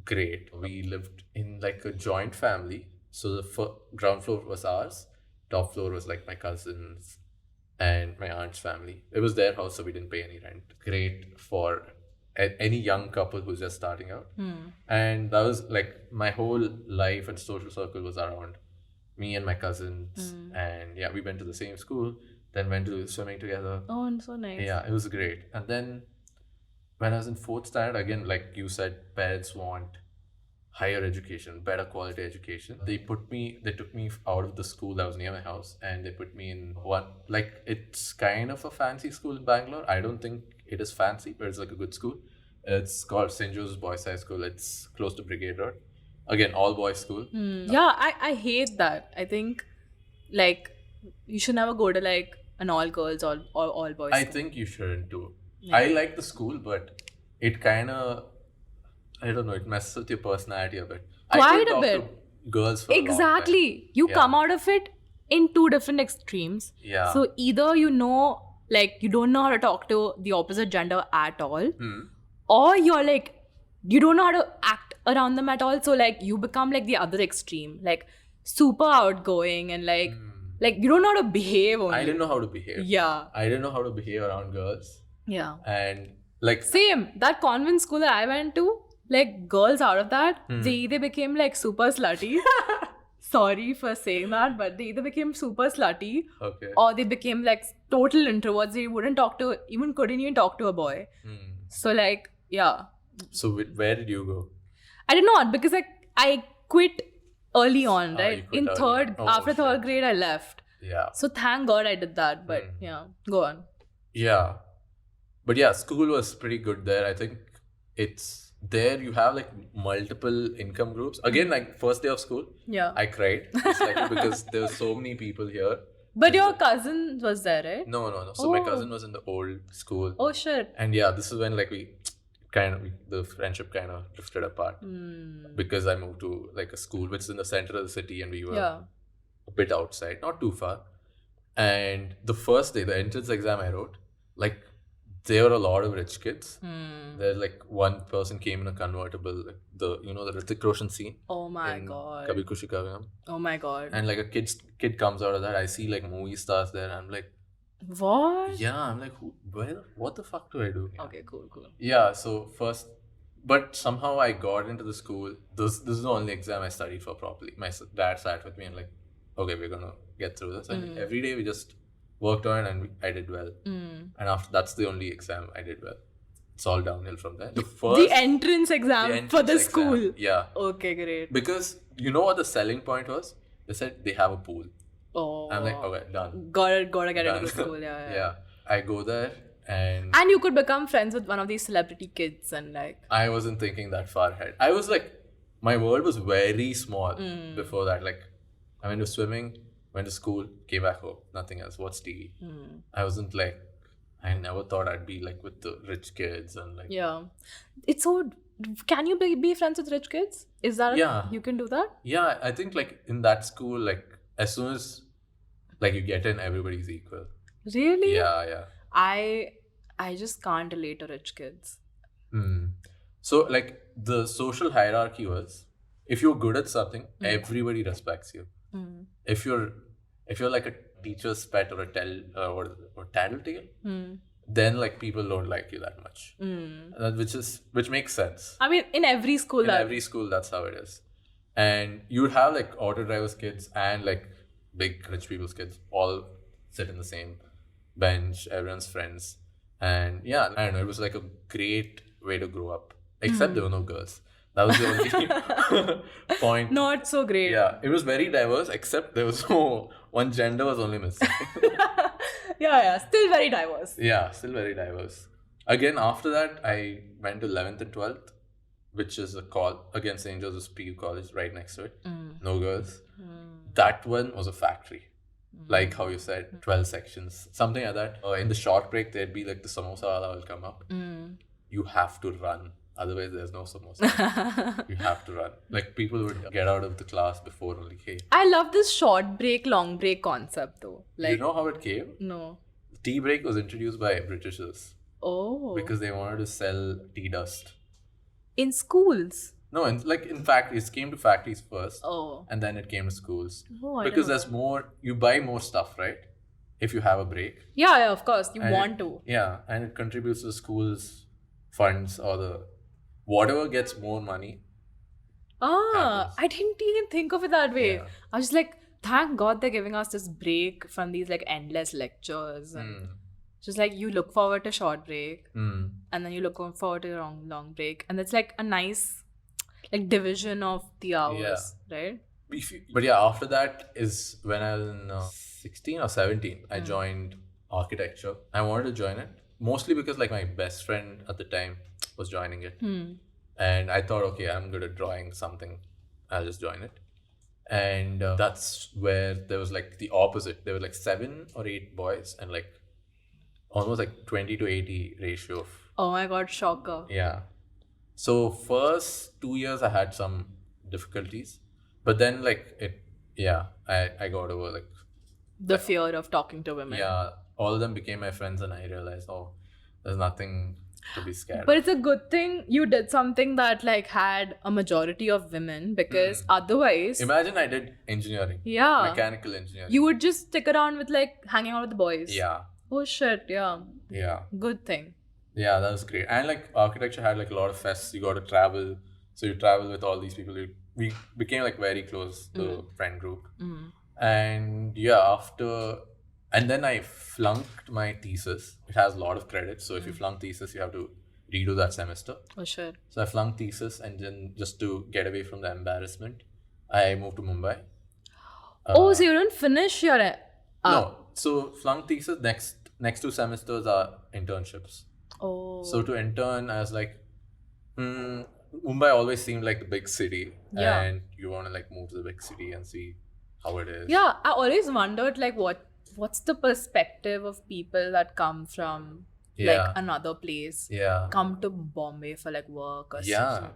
great. We lived in like a joint family. So the ground floor was ours. Top floor was like my cousins and my aunt's family. It was their house, so we didn't pay any rent. Great for any young couple who's just starting out. And that was like my whole life and social circle was around me and my cousins. And yeah, we went to the same school, then went to swimming together. Oh, and so nice. Yeah, it was great. And then when I was in 4th standard, again, like you said, parents want higher education, better quality education. They took me out of the school that was near my house and they put me in one, like it's kind of a fancy school in Bangalore. I don't think it is fancy, but it's like a good school. It's called St. Joseph's Boys High School. It's close to Brigade Road. Again, all boys school. Yeah, I hate that. I think like you should never go to like an all girls or all boys I school. think you shouldn't too. Yeah. I like the school, but it kind of, I don't know, it messes with your personality a bit. Quite I could a talk bit. to girls for a long time. Exactly. You come out of it in two different extremes. Yeah. So either like you don't know how to talk to the opposite gender at all, or you're like you don't know how to act around them at all. So like you become like the other extreme, like super outgoing and like you don't know how to behave only. I didn't know how to behave. Yeah. I didn't know how to behave around girls. Yeah. And like same. That convent school that I went to, like girls out of that, they either became like super slutty. Sorry for saying that, but they either became super slutty or they became like total introverts. They couldn't even talk to a boy. So like, yeah. So where did you go? I did not, because like I quit early on, You right? quit In early. third, Oh, after third shit. grade, I left. Yeah. So thank God I did that. But yeah, go on. Yeah. But yeah, school was pretty good there. I think it's there you have like multiple income groups. Again, like first day of school, Yeah. I cried slightly because there were so many people here. But your cousin was there, right? No. So my cousin was in the old school. Oh shit. And yeah, this is when like the friendship kind of drifted apart because I moved to like a school which is in the center of the city and we were a bit outside, not too far. And the first day, the entrance exam I wrote, like there were a lot of rich kids. There's like one person came in a convertible, like the Hrithik Roshan scene. Oh my in God. Kabhi Khushi Kabhi Gham. Oh my God. And like a kid comes out of that. I see like movie stars there. I'm like, what? yeah. I'm like, what the fuck do I do? Okay, cool. Yeah. So first, but somehow I got into the school. This is the only exam I studied for properly. My dad sat with me and like, okay, we're gonna get through this. And every day we just worked on it and I did well. And after that's the only exam I did well. It's all downhill from there. The entrance exam for the exam, school. Yeah. Okay, great. Because you know what the selling point was? They said they have a pool. Oh. I'm like, okay, done. Gotta get into the school. Yeah. Yeah. I go there and you could become friends with one of these celebrity kids and like. I wasn't thinking that far ahead. I was like, my world was very small before that. Like, I went to swimming, went to school, came back home, nothing else. Watched TV. I wasn't like, I never thought I'd be like with the rich kids and like. Yeah, it's so. Can you be friends with rich kids? Is that you can do that? Yeah, I think like in that school, like as soon as like you get in, everybody's equal. Really? Yeah. I just can't relate to rich kids. So like the social hierarchy was, if you're good at something, everybody respects you. If you're like a teacher's pet or or tattletale, then like people don't like you that much. Which makes sense. I mean, in every school. Every school, that's how it is. And you would have like auto drivers' kids and like big rich people's kids all sit in the same bench. Everyone's friends, and yeah, I don't know. It was like a great way to grow up. Except there were no girls. That was the only point. Not so great. Yeah, it was very diverse, except there was no one gender was only missing. Yeah, still very diverse. Yeah, still very diverse. Again, after that, I went to 11th and 12th, which is a again, St. Joseph's PU College right next to it. No girls. That one was a factory. Like how you said, 12 sections, something like that. In the short break, there'd be like the samosa wala will come up. You have to run. Otherwise, there's no samosa. You have to run. Like people would get out of the class before only. Hey. I love this short break, long break concept though. Like, you know how it came? No. Tea break was introduced by Britishers. Oh. Because they wanted to sell tea dust. In schools? No, in factories. It came to factories first. Oh. And then it came to schools. Oh, because there's more, you buy more stuff, right? If you have a break. Yeah, of course. You want to. Yeah, and it contributes to the school's funds or the whatever gets more money. Happens. I didn't even think of it that way. Yeah. I was like, thank God they're giving us this break from these like endless lectures. And just like you look forward to short break and then you look forward to long break. And it's like a nice like division of the hours, right? But yeah, after that is when I was in 16 or 17, I joined architecture. I wanted to join it mostly because like my best friend at the time was joining it. And I thought, okay, I'm good at drawing something. I'll just join it. And that's where there was like the opposite. There were like 7 or 8 boys and like almost like 20 to 80 ratio of... Oh my God, shocker. Yeah. So first 2 years I had some difficulties. But then like I got over like... The fear of talking to women. Yeah. All of them became my friends and I realized, there's nothing to be scared But it's a good thing you did something that like had a majority of women because otherwise... Imagine I did engineering. Yeah. Mechanical engineering. You would just stick around with like hanging out with the boys. Yeah. Oh shit, yeah. Yeah. Good thing. Yeah, that was great. And like architecture had like a lot of fests. You got to travel. So you travel with all these people. We became like very close, the friend group. And yeah, and then I flunked my thesis. It has a lot of credits. So if you flunk thesis, you have to redo that semester. Oh shit. So I flunked thesis and then just to get away from the embarrassment, I moved to Mumbai. Oh, so you didn't finish your... No, so flunk thesis next 2 semesters are internships. Oh. So to intern, I was like, Mumbai always seemed like the big city, Yeah. and you want to like move to the big city and see how it is. Yeah, I always wondered like what's the perspective of people that come from like Yeah. another place, Yeah. come to Bombay for like work or Yeah. something.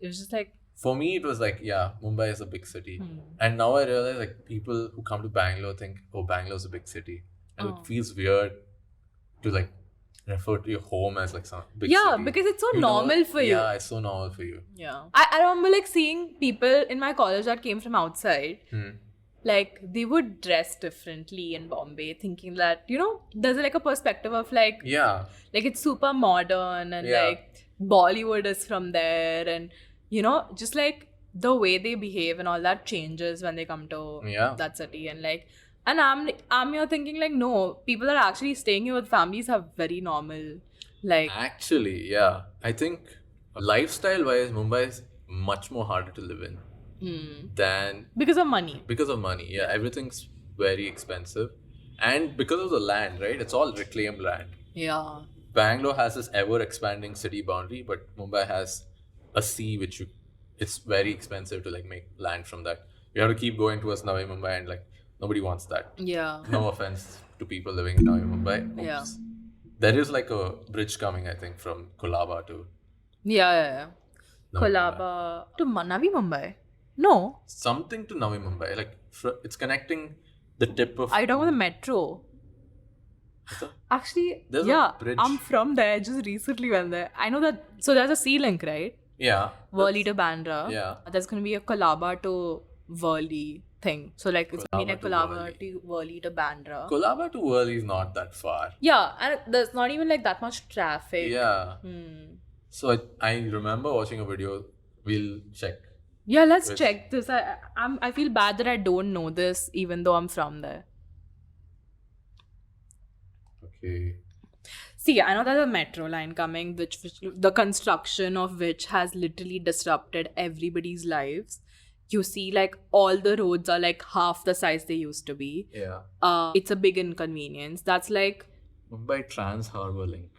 It was just like, For me, it was like, yeah, Mumbai is a big city. And now I realize like people who come to Bangalore think, oh, Bangalore's a big city. And Oh. it feels weird to like refer to your home as like some big yeah, city. because it's so You know, normal for you. Yeah, it's so normal for you. Yeah. I remember like seeing people in my college that came from outside. Like they would dress differently in Bombay, thinking that, you know, there's like a perspective of like Yeah. it's super modern and Yeah. like Bollywood is from there, and you know, just like the way they behave and all that changes when they come to Yeah. that city. And like, and I'm here thinking like, no, people that are actually staying here with families are very normal. Like, Actually, yeah. I think lifestyle wise, Mumbai is much more harder to live in than because of money. because of money. Yeah, everything's very expensive. And because of the land, right? It's all reclaimed land. Yeah. Bangalore has this ever expanding city boundary, but Mumbai has a sea it's very expensive to like make land from that. You have to keep going towards Navi Mumbai, and like nobody wants that. Yeah. No offense to people living in Navi Mumbai. Yeah. Oops. There is like a bridge coming, I think, from Kolaba to Yeah. Navi Kolaba to Navi Mumbai. No. something to Navi Mumbai. Like it's connecting the tip of. Are you talking about the metro? What's that? Actually, There's a yeah, bridge. I'm from there. I just recently went there. I know that. So there's a sea link, right? Yeah. Worli to Bandra. Yeah. There's going to be a Kolaba to Worli thing. So like it's going to be like Kolaba to Worli to Bandra. Kolaba to Worli is not that far. Yeah, and there's not even like that much traffic. Yeah. So I remember watching a video. We'll check. Yeah, let's check this. I feel bad that I don't know this, even though I'm from there. Okay. See, I know there's a metro line coming, which the construction of which has literally disrupted everybody's lives. You see, like all the roads are like half the size they used to be. Yeah. It's a big inconvenience. That's like Mumbai Trans Harbour Link.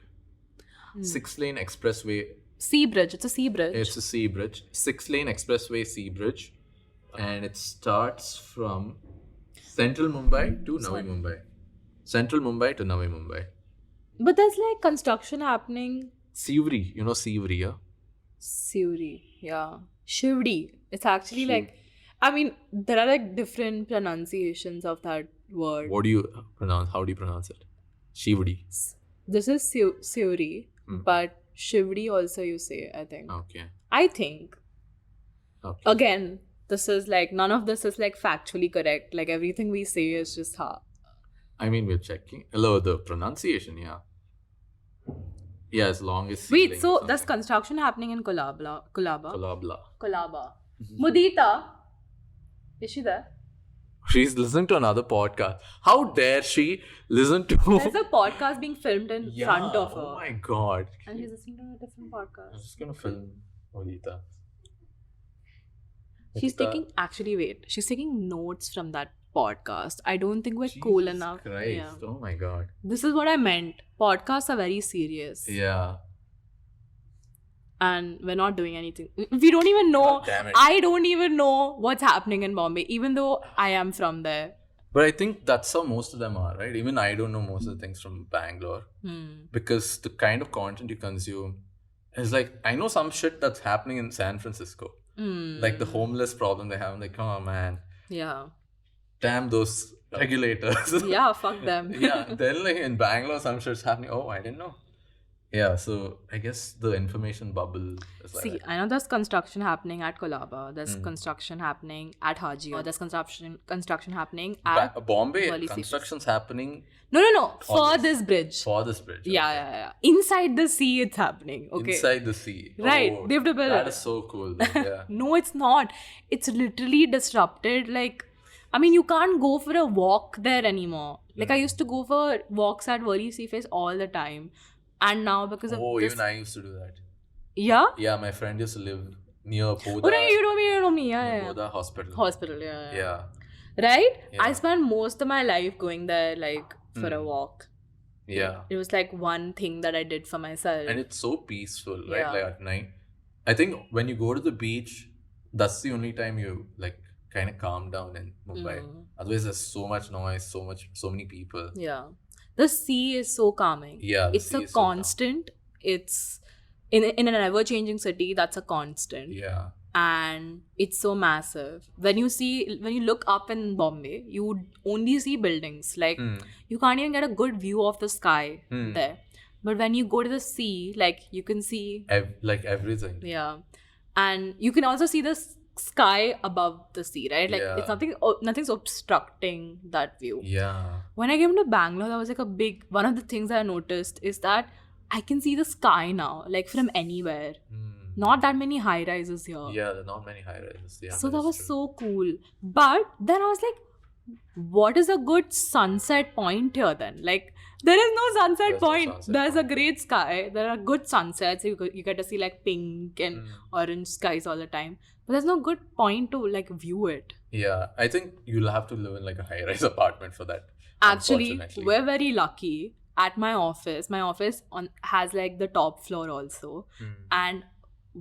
6-lane expressway. sea bridge. It's a sea bridge. It's a sea bridge. 6-lane expressway sea bridge. And it starts from Central Mumbai to Navi Mumbai. Central Mumbai to Navi Mumbai. But there's like construction happening. Sivri. You know Sivri, yeah? Sivri. Yeah. Shivdi. It's actually like, I mean, there are like different pronunciations of that word. What do you pronounce? How do you pronounce it? Shivdi. This is Sivri, but Shivdi also you say, I think. Okay. I think. Okay. Again, this is like, none of this is like factually correct. Like everything we say is just I mean, we're checking. Hello, the pronunciation, yeah. Yeah, as long as. Wait, so there's construction happening in Kolaba. Kolabla. Mudita. Is she there? She's listening to another podcast. How dare she listen to. There's a podcast being filmed in front of her. Oh my god. And she's listening to a different I'm podcast. just gonna film Odita. She's taking notes from that podcast. I don't think we're cool enough. Christ. Yeah. Oh my god. This is what I meant. Podcasts are very serious. Yeah. And we're not doing anything. We don't even know. God damn it. I don't even know what's happening in Bombay, even though I am from there. But I think that's how most of them are, right? Even I don't know most of the things from Bangalore. Because the kind of content you consume is like, I know some shit that's happening in San Francisco. Like the homeless problem they have. I'm like, oh man. Yeah. Damn those regulators. Yeah, fuck them. Yeah. Then like in Bangalore, some shit's happening. Oh, I didn't know. Yeah, so I guess the information bubble is like. See, I know there's construction happening at Kolaba. There's construction happening at Haji. There's construction happening at Bombay. Worli Construction's happening No. For this bridge. for this bridge. Yeah. Inside the sea, it's happening. Okay. Inside the sea. Right. Oh, They have to build that it. is so cool. Though. Yeah. No, it's not. It's literally disrupted. Like, I mean, you can't go for a walk there anymore. Like, I used to go for walks at Worli Sea Face all the time. And now because of this... even I used to do that. Yeah? Yeah, my friend used to live near Oh, Bodha. no, you know me. Yeah, near yeah. Bodha Hospital. Hospital, yeah. Yeah. Right? Yeah. I spent most of my life going there, like, for a walk. Yeah. It was like one thing that I did for myself. And it's so peaceful, right? Yeah. Like at night. I think when you go to the beach, that's the only time you like kind of calm down in Mumbai. Otherwise, there's so much noise, so many people. Yeah. The sea is so calming. Yeah, the it's sea a is so calm. constant. It's in an ever-changing city, that's a constant. Yeah. And it's so massive. When you look up in Bombay, you only see buildings. Like you can't even get a good view of the sky there. But when you go to the sea, like you can see like everything. Yeah. And you can also see the sky above the sea, right? Like Yeah. it's nothing's obstructing that view. Yeah. When I came to Bangalore, that was like one of the things I noticed is that I can see the sky now, like from anywhere. Not that many high rises here. Yeah, there are not many high rises. Yeah, So that was so cool. But then I was like, what is a good sunset point here then? Like, there is no sunset There's no point. sunset There's point. a great sky. There are good sunsets. You get to see like pink and orange skies all the time. But there's no good point to like view it. Yeah, I think you'll have to live in like a high-rise apartment for that. Actually, unfortunately. we're very lucky. At my office has like the top floor also. And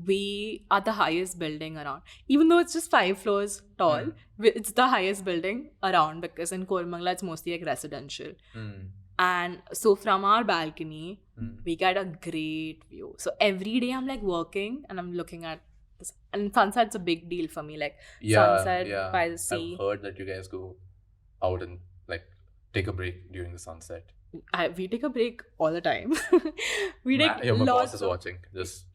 we are the highest building around. Even though it's just 5 floors tall, it's the highest building around because in Koramangala it's mostly like residential. And so from our balcony, we get a great view. So every day I'm like working and I'm looking at this. And sunset's a big deal for me. Like sunset by the sea. I've heard that you guys go out and like take a break during the sunset. We take a break all the time. We take My boss lots is of... watching. Just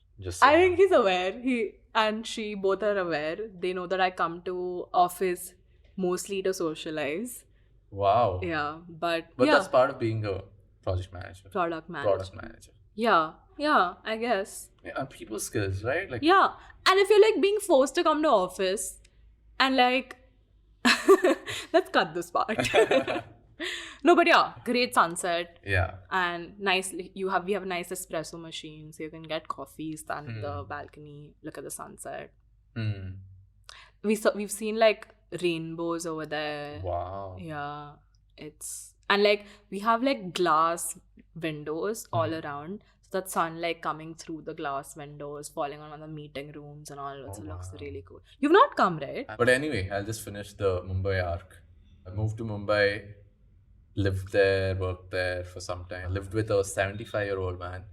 I think he's aware. He and she both are aware. They know that I come to office mostly to socialize. Wow. Yeah, but that's part of being a project manager. Product manager. Yeah, I guess. Yeah, and people skills, right? Like Yeah, and if you're like being forced to come to office, and like, let's cut this part. No, but yeah, great sunset. Yeah. And we have a nice espresso machine, so you can get coffee, stand in the balcony, look at the sunset. We've seen like rainbows over there. Wow. Yeah, and like we have like glass windows all around, so that sunlight coming through the glass windows, falling on the meeting rooms and all. Also looks really cool. You've not come, right? But anyway, I'll just finish the Mumbai arc. I moved to Mumbai. Lived there, worked there for some time. Lived with a 75-year-old man,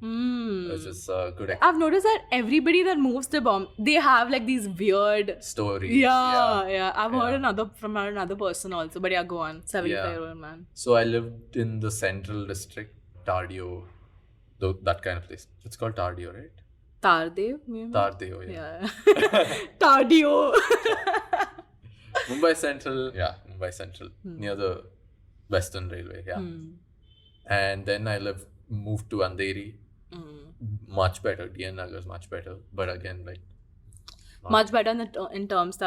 which is a good I've noticed that everybody that moves to Bombay, they have like these weird stories. Yeah. I've heard from another person also. But yeah, go on. 75-year-old man. So I lived in the central district, Tardio, that kind of place. It's called Tardio, right? Tardev, maybe? Tardio, yeah. Tardio. Mumbai Central, near the Western Railway, yeah. And then I moved to Andheri. Much better. DN Nagar is much better. But again, like... Much better in terms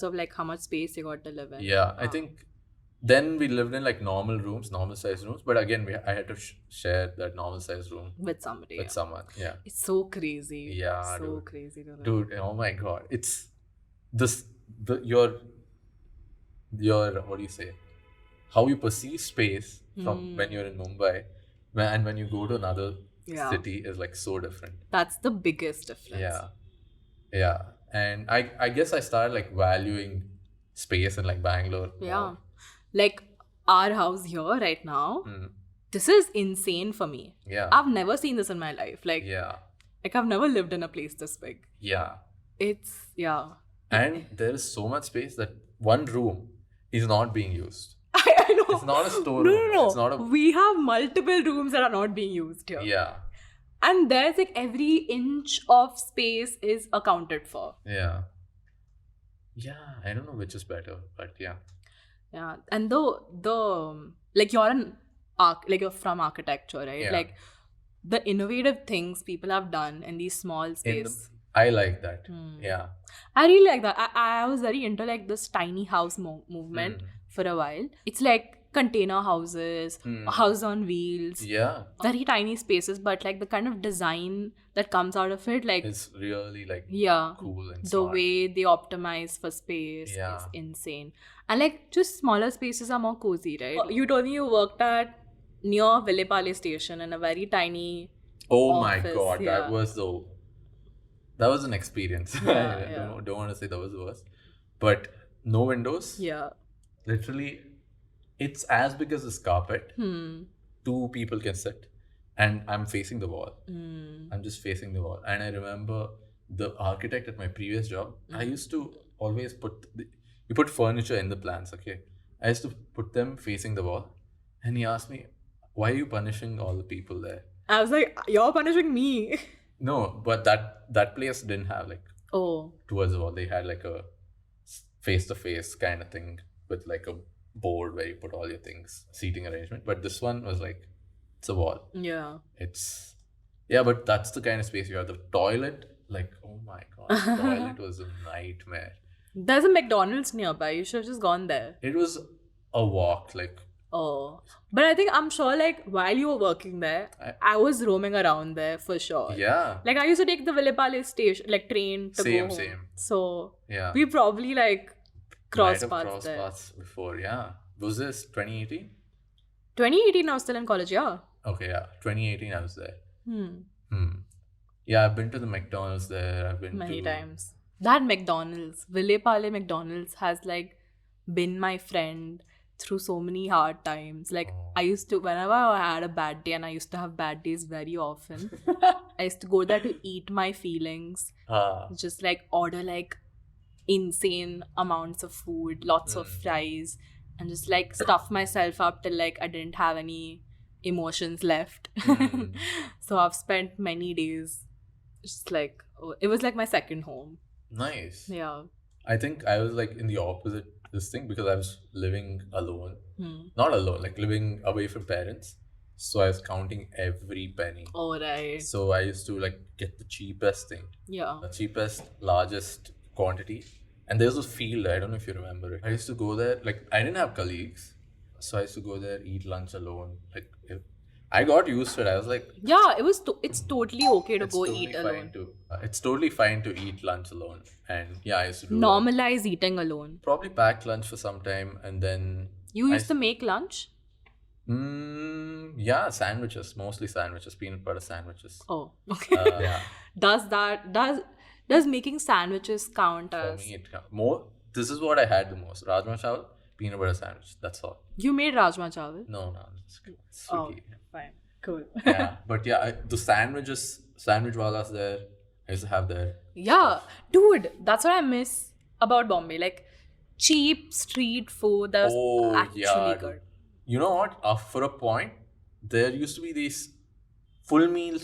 of like how much space you got to live in. Yeah, I think then we lived in like normal size rooms. But again, I had to share that normal size room. With somebody. With someone, yeah. It's so crazy. Yeah, so crazy. Dude, oh my God. It's your what do you say? How you perceive space from when you're in Mumbai and when you go to another city is like so different. That's the biggest difference. Yeah. And I guess I started like valuing space in like Bangalore. Yeah. Like our house here right now, this is insane for me. Yeah. I've never seen this in my life. Like I've never lived in a place this big. Yeah. And there is so much space that one room is not being used. I know. It's not a storeroom. No. It's not We have multiple rooms that are not being used here. Yeah. And there's like every inch of space is accounted for. Yeah. Yeah. I don't know which is better, but yeah. Yeah. And the like you're from architecture, right? Yeah. Like the innovative things people have done in these small spaces. I like that. Yeah. I really like that. I was very into like this tiny house movement for a while. It's like container houses, house on wheels. Yeah. Very tiny spaces, but like the kind of design that comes out of it, like It's really like yeah, cool and the smart. way they optimize for space Yeah. is insane. And like just smaller spaces are more cozy, right? You told me you worked at near Villepale station in a very tiny Oh my office, god, yeah. that was an experience. Yeah, yeah. Don't want to say that was worse, but no windows. Yeah. Literally, it's as big as this carpet. Two people can sit, and I'm facing the wall. I'm just facing the wall. And I remember the architect at my previous job. I used to always you put furniture in the plans. Okay, I used to put them facing the wall, and he asked me, "Why are you punishing all the people there?" I was like, you're punishing me. No, but that place didn't have like Oh. towards the wall. They had like a face-to-face kind of thing with like a board where you put all your things, seating arrangement. But this one was like, it's a wall. Yeah. But that's the kind of space you have. The toilet, like, oh my god, the toilet was a nightmare. There's a McDonald's nearby. You should have just gone there. It was a walk, like. Oh. But I'm sure like while you were working there, I was roaming around there for sure. Yeah. Like I used to take the Villepale station, like train to go home. Same. So yeah, we probably like crossed might have paths there. paths before, yeah. Was this 2018? 2018 I was still in college, yeah. Okay, yeah. 2018 I was there. Yeah, I've been to the McDonald's there. I've been Many to times. That McDonald's, Villepale McDonald's has like been my friend through so many hard times. Like I used to, whenever I had a bad day, and I used to have bad days very often, I used to go there to eat my feelings. Just like order like insane amounts of food, lots of fries, and just like stuff myself up till like I didn't have any emotions left. So I've spent many days just like, it was like my second home. Nice. Yeah. I think I was like in the opposite this thing because I was living alone. Not alone, like living away from parents. So I was counting every penny. Oh, right. So I used to like get the cheapest thing. Yeah. The cheapest, largest quantity. And there's a field, I don't know if you remember it. I used to go there, like I didn't have colleagues. So I used to go there, eat lunch alone. Like I got used to it. I was like, yeah, it's totally okay to go totally eat alone. It's totally fine to eat lunch alone. And yeah, I used to do Normalize eating alone. probably pack lunch for some time and then You used to make lunch? Yeah, sandwiches, mostly sandwiches, peanut butter sandwiches. Oh, okay. Yeah. Does making sandwiches count For as? me, more. This is what I had the most: rajma chawal, peanut butter sandwich. That's all. You made rajma chawal? No, it's Oh, sweetie. fine, cool. Yeah, but yeah, the sandwich walas there. I used to have there. Yeah, dude, that's what I miss about Bombay. Like cheap street food that was actually good. You know what? For a point, there used to be these full meal.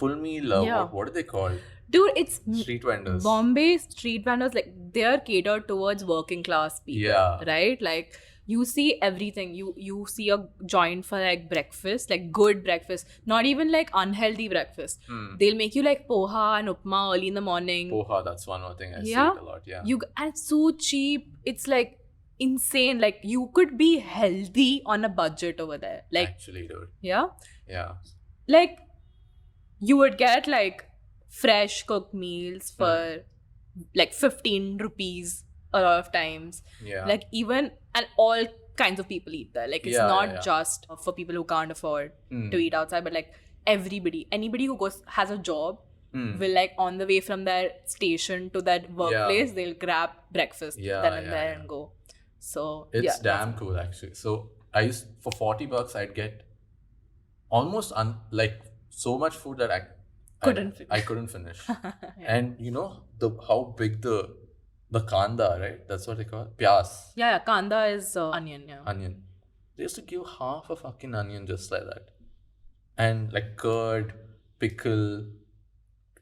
Yeah. What are they called? Dude, it's Street vendors. Bombay street vendors, like they're catered towards working class people. Yeah. Right? Like you see everything. You see a joint for like breakfast, like good breakfast, not even like unhealthy breakfast. They'll make you like poha and upma early in the morning. Poha, that's one more thing I see it Yeah. a lot. Yeah. And it's so cheap. It's like insane. Like you could be healthy on a budget over there. Like Actually, dude. yeah. Yeah. Like you would get like fresh cooked meals for like 15 rupees a lot of times. Yeah. Like even, and all kinds of people eat there. Like it's not just for people who can't afford to eat outside, but like anybody who has a job will like on the way from their station to that workplace, they'll grab breakfast and go. So it's damn cool actually. So for $40 I'd get almost like so much food that I couldn't finish. And you know how big the kanda, right? That's what they call it. Pyas. Yeah, kanda is onion. Yeah. Onion. They used to give half a fucking onion just like that. And like curd, pickle,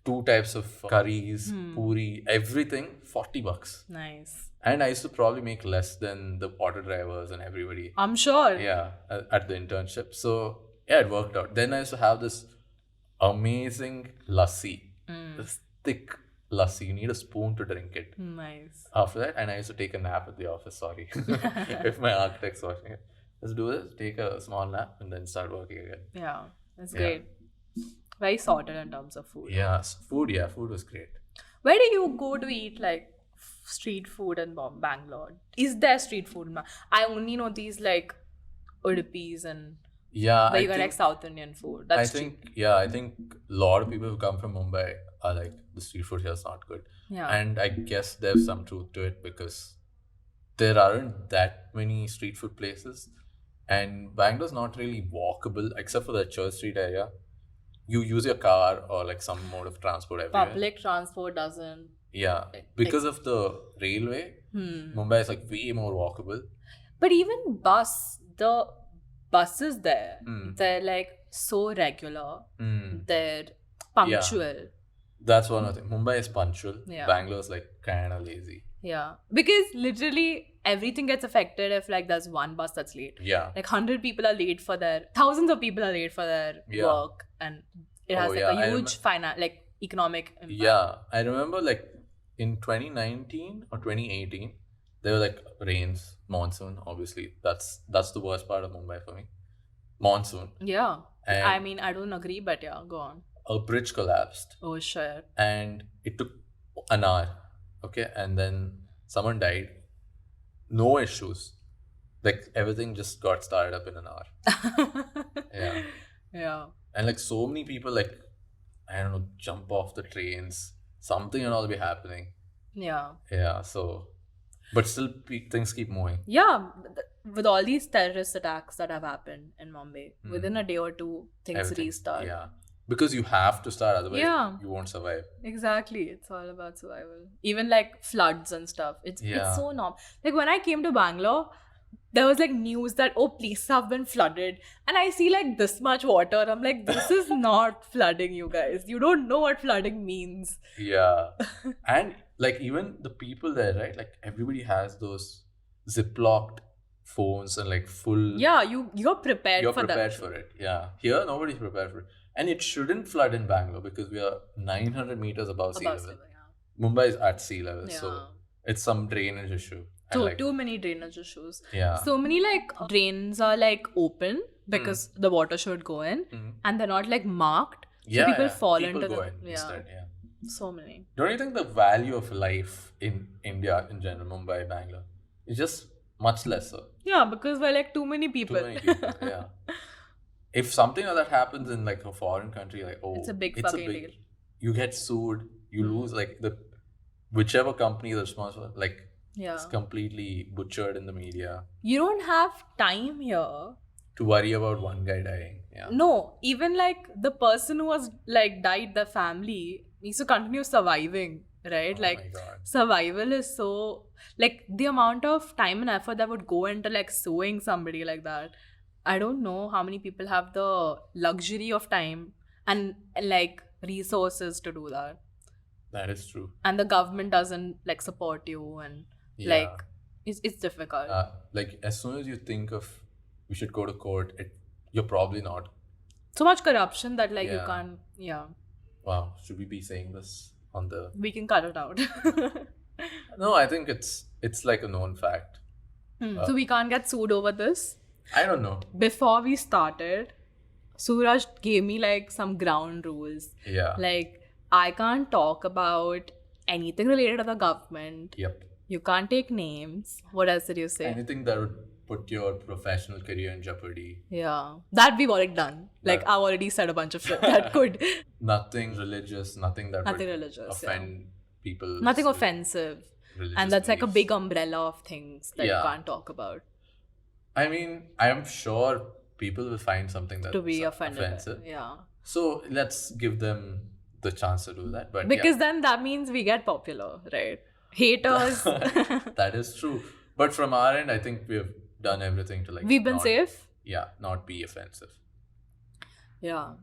2 types of curries, puri, everything, $40. Nice. And I used to probably make less than the auto drivers and everybody. I'm sure. Yeah, at the internship. So yeah, it worked out. Then I used to have this amazing lassi. This thick lassi. You need a spoon to drink it. Nice. After that, and I used to take a nap at the office. Sorry, if my architect's watching it. let's do this, take a small nap, and then start working again. Yeah, it's Yeah. great. Very sorted in terms of food. Yeah, food was great. Where do you go to eat like street food in Bangalore? Is there street food? I only know these like Udupis and Yeah, where I you get like think South Indian food. I That's think a lot of people who come from Mumbai are like, the street food here is not good. Yeah. And I guess there's some truth to it because there aren't that many street food places, and Bangalore's not really walkable except for the Church Street area. You use your car or like some mode of transport everywhere. public transport doesn't. Yeah, because of the railway, Mumbai is like way more walkable. But even the buses there, they're like so regular. They're punctual. That's one of the things. Mumbai is punctual. Yeah. Bangalore's like kind of lazy. Yeah, because literally everything gets affected if like there's one bus that's late. Yeah. Like 100 people are late for thousands of people are late for their work, and it has a huge economic impact. Yeah, I remember like in 2019 or 2018, there were like rains, monsoon. Obviously, that's the worst part of Mumbai for me. Monsoon. Yeah. And I mean, I don't agree, but yeah, go on. A bridge collapsed. Oh, sure. And it took an hour. Okay, and then someone died. No issues. Like everything just got started up in an hour. Yeah. Yeah. And like so many people, like, I don't know, jump off the trains. Something and all be happening. Yeah. Yeah. So, but still, things keep moving. Yeah. With all these terrorist attacks that have happened in Mumbai, within a day or two, things Everything. restart. Yeah. Because you have to start, otherwise you won't survive. Exactly. It's all about survival. Even like floods and stuff. It's so normal. Like when I came to Bangalore, there was like news that places have been flooded, and I see like this much water. I'm like, this is not flooding, you guys. You don't know what flooding means. Yeah. And like even the people there, right? Like everybody has those ziplocked phones and like full. Yeah, you're prepared. You're for prepared that. for it. Yeah. Here nobody's prepared for it, and it shouldn't flood in Bangalore because we are 900 meters above sea level. Mumbai is at sea level, so it's some drainage issue. So too many drainage issues. Yeah. So many like drains are like open because the water should go in, and they're not like marked. So people fall into go them. in instead. Yeah. So many. Don't you think the value of life in India in general, Mumbai, Bangalore, is just much lesser? Yeah, because we're like too many people. Too many people. Yeah. If something like that happens in like a foreign country, like it's a big fucking deal. You get sued. You lose like whichever company is responsible. Like. Yeah. It's completely butchered in the media. You don't have time here to worry about one guy dying. Yeah. No, even like the person who was like died, the family needs to continue surviving, right? Oh like survival is so like the amount of time and effort that would go into like suing somebody like that. I don't know how many people have the luxury of time and like resources to do that. That is true. And the government doesn't like support you and like it's difficult. Like as soon as you think of we should go to court, you're probably not. So much corruption that like you can't. Wow, should we be saying this on the? We can cut it out. No, I think it's like a known fact. So we can't get sued over this. I don't know. Before we started, Suraj gave me like some ground rules. Yeah. Like I can't talk about anything related to the government. Yep. You can't take names. What else did you say? Anything that would put your professional career in jeopardy. Yeah. That we've already done. Like I've already said a bunch of shit that could. Nothing religious, nothing that would religious, offend people. Nothing offensive. And that's like a big umbrella of things that you can't talk about. I mean, I am sure people will find something that's to be offensive. Yeah. So let's give them the chance to do that. But because then that means we get popular, right? Haters. That is true. But from our end, I think we have done everything to like. We've been safe? Yeah, not be offensive. Yeah.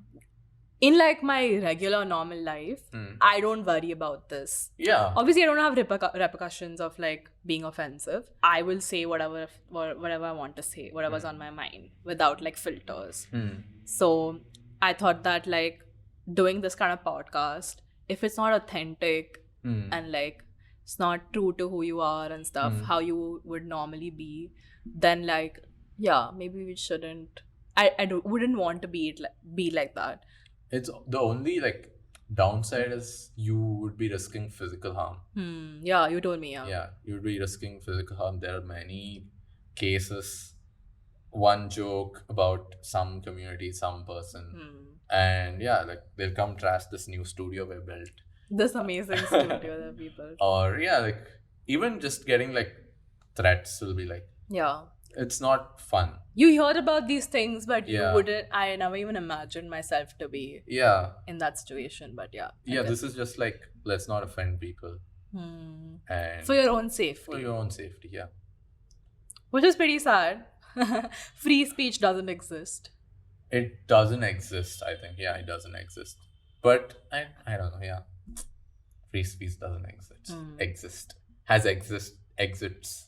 In like my regular normal life, I don't worry about this. Yeah. Obviously, I don't have repercussions of like being offensive. I will say whatever I want to say, whatever's on my mind without like filters. So I thought that like doing this kind of podcast, if it's not authentic and like it's not true to who you are and stuff, how you would normally be, then like Yeah, maybe we shouldn't. Wouldn't want to be like that. It's the only like downside is you would be risking physical harm. Yeah, you told me. Yeah. Yeah, you would be risking physical harm. There are many cases, one joke about some community, some person, and yeah, like they'll come trash this new studio we built. This amazing studio that people. Or yeah, like even just getting like threats will be like, Yeah. it's not fun. You heard about these things, but Yeah. you wouldn't. I never even imagined myself to be Yeah, in that situation. But yeah. yeah, this is just like, let's not offend people and For your own safety. for your own safety. Yeah, Which is pretty sad. Free speech doesn't exist. it doesn't exist. I think yeah, it doesn't exist. But I don't know. Yeah, free speech doesn't exist. Exits.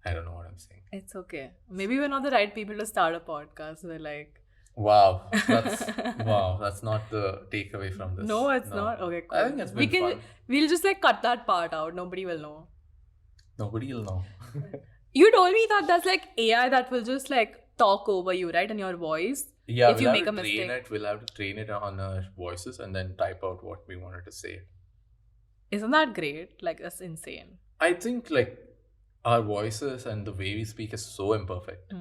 I don't know what I'm saying. It's okay. Maybe we're not the right people to start a podcast. We're like, Wow, that's not the takeaway from this. no, it's not. Okay, cool. I think it's been fun. We'll just like cut that part out. Nobody will know. Nobody will know. You told me that there's like AI that will just like talk over you, right? In your voice. Yeah, if you we'll make a have to train mistake. it. We'll have to train it on our voices and then type out what we wanted to say. Isn't that great? Like, that's insane. I think like our voices and the way we speak is so imperfect.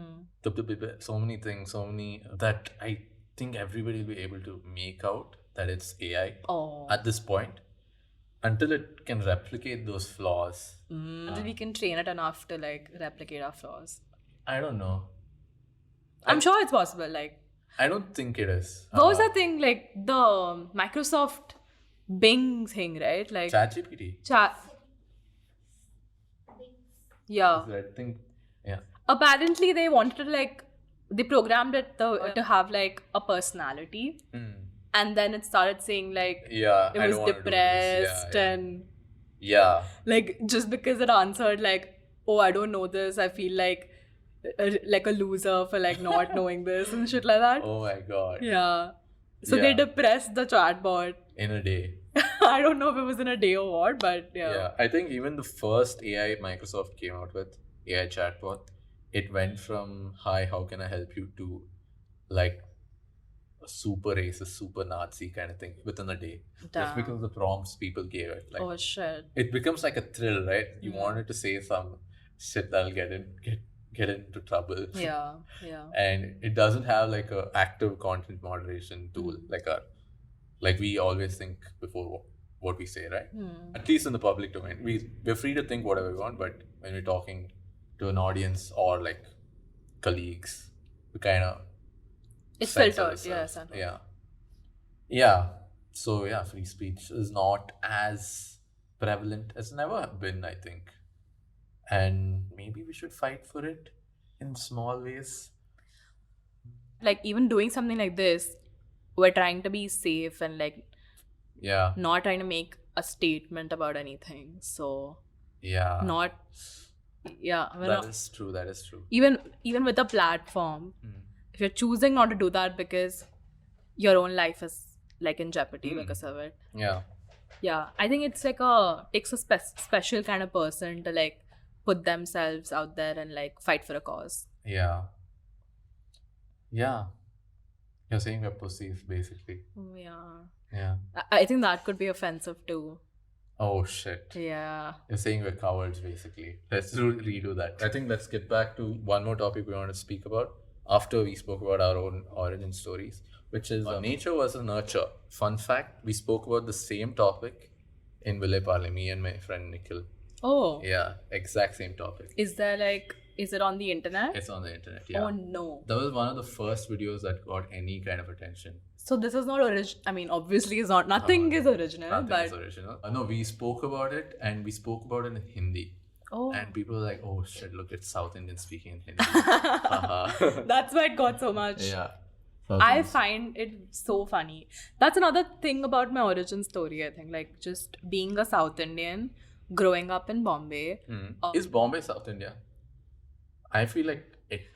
So many things, that I think everybody will be able to make out that it's AI at this point until it can replicate those flaws. Until we can train it enough to like replicate our flaws. I don't know. I'm sure it's possible. Like, I don't think it is. what was that thing? Like the Microsoft Bing thing, right? Like ChatGPT. Yeah. I think, yeah. Apparently, they wanted to like they programmed it to have like a personality, and then it started saying like Yeah, it I was don't wanna do this. depressed Yeah. and Yeah. like just because it answered like, oh, I don't know this, I feel like a loser for like not knowing this and shit like that. Oh my god. Yeah. So they Yeah. depressed the chatbot. In a day. I don't know if it was in a day or what, but Yeah. I think even the first AI Microsoft came out with, AI chatbot, it went from, hi, how can I help you, to like a super racist, super Nazi kind of thing within a day. Just Damn. because of the prompts people gave it. Like, Oh shit. it becomes like a thrill, right? You wanted to say some shit that'll get into trouble. Yeah. And it doesn't have like a active content moderation tool like we always think before what we say, right? At least in the public domain, we're free to think whatever we want, but when we're talking to an audience or like colleagues, we kind of It's filtered. Yeah. Yeah. So yeah, free speech is not as prevalent. It's never been, I think, and maybe we should fight for it in small ways. Like even doing something like this, we're trying to be safe and like Yeah. not trying to make a statement about anything. So Yeah. not we're That not, is true. That is true. even with a platform, if you're choosing not to do that because your own life is like in jeopardy because of it. Yeah. I think it's like takes a special kind of person to like put themselves out there and like fight for a cause. Yeah. You're saying we're pussies, basically. Yeah. I think that could be offensive too. Oh shit. Yeah. You're saying we're cowards, basically. Let's redo that. I think let's get back to one more topic we want to speak about after we spoke about our own origin stories, which is nature versus nurture. Fun fact, we spoke about the same topic in Ville Parle, me and my friend Nikhil. Oh. Yeah, exact same topic. Is it on the internet? It's on the internet, yeah. Oh no. That was one of the first videos that got any kind of attention. So this is not original. I mean, obviously, it's not. Nothing is original. Nothing is original. No, we spoke about it and we spoke about it in Hindi. Oh. And people were like, oh shit, look, it's South Indian speaking in Hindi. That's why it got so much. Yeah. I find it so funny. That's another thing about my origin story, I think. Like, just being a South Indian, growing up in Bombay. Is Bombay South India? I feel like it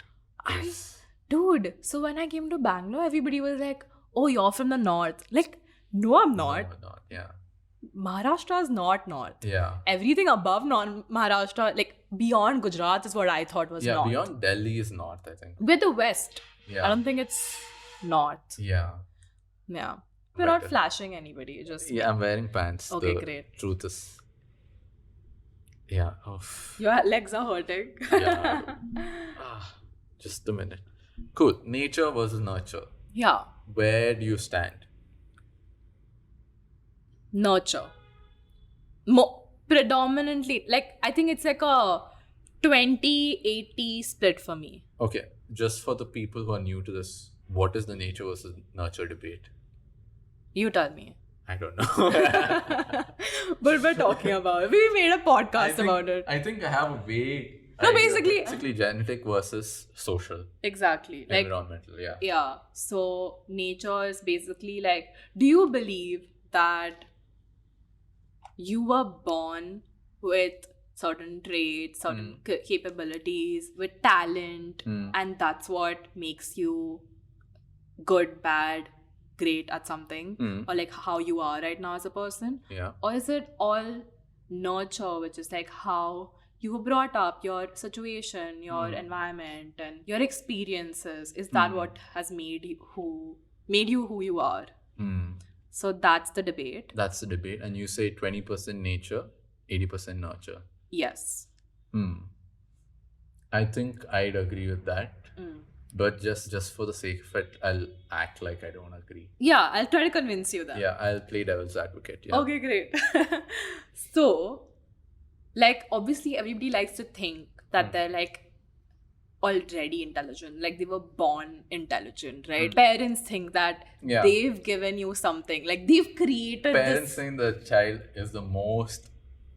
is. Dude, so when I came to Bangalore, everybody was like, oh, you're from the north. Like, no, I'm not. No, not. Yeah. Maharashtra is not north. Yeah. Everything above Maharashtra, like beyond Gujarat, is what I thought was Yeah, north. beyond Delhi is north, I think. We're the west. Yeah. I don't think it's north. Yeah. Yeah. We're not flashing anybody. Just Yeah, I'm wearing pants. Okay, the great. Truth is. Yeah. Oh. Your legs are hurting. Yeah. Just a minute. Cool. Nature versus nurture. Yeah. Where do you stand? Nurture. Predominantly, like, I think it's like a 20-80 split for me. Okay. Just for the people who are new to this, what is the nature versus nurture debate? You tell me. I don't know. But we're talking about it. We made a podcast about it. I think I have a way. No, idea. basically genetic versus social, exactly. Like, environmental. Yeah. yeah. So nature is basically like, do you believe that you were born with certain traits, certain capabilities, with talent, and that's what makes you good, bad, great at something, or like how you are right now as a person? Yeah. Or is it all nurture, which is like how you were brought up, your situation, your environment, and your experiences? Is that what has made you who you are? So that's the debate. That's the debate. And you say 20% nature, 80% nurture. Yes. I think I'd agree with that. But just for the sake of it, I'll act like I don't agree. Yeah, I'll try to convince you then. Yeah, I'll play devil's advocate. Yeah. Okay, great. So, like, obviously everybody likes to think that they're like already intelligent, like they were born intelligent, right? Parents think that they've given you something, like they've created Parents think the child is the most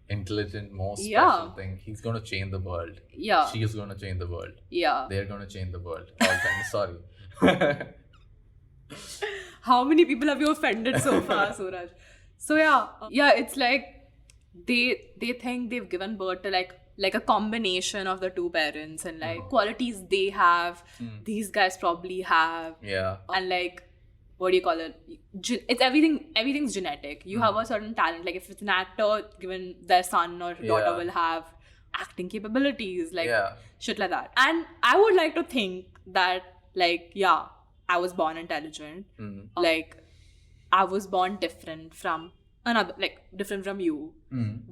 intelligent, most special thing. He's going to change the world. Yeah. She's going to change the world. Yeah. They're going to change the world all the time. Sorry. How many people have you offended so far, Suraj? So yeah, it's like they think they've given birth to like a combination of the two parents, and like qualities they have, these guys probably have. Yeah. And like, what do you call it? It's everything's genetic. You have a certain talent. Like if it's an actor, given their son or daughter will have acting capabilities, like shit like that. And I would like to think that, like, yeah, I was born intelligent. Like, I was born different from another, like different from you.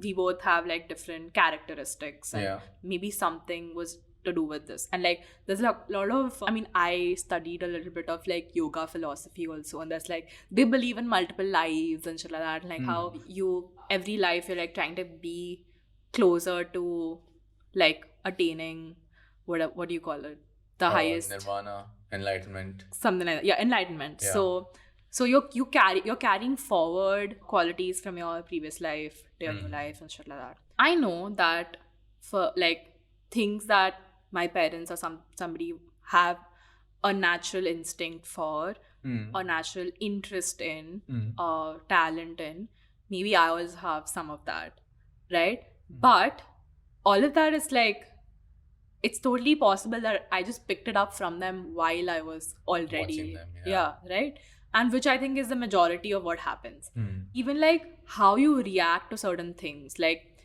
We both have like different characteristics, and maybe something was to do with this. And like there's a lot of, I mean, I studied a little bit of like yoga philosophy also, and there's like they believe in multiple lives and shit like that, like how you every life you're like trying to be closer to like attaining what do you call it, the highest nirvana, enlightenment, something like that. Yeah, enlightenment. So you're carrying forward qualities from your previous life to your new life and shit like that. I know that for like things that my parents or somebody have a natural instinct for, a natural interest in, or talent in, maybe I also have some of that, right? But all of that is like, it's totally possible that I just picked it up from them while I was already watching them, right? And which I think is the majority of what happens. Even like how you react to certain things, like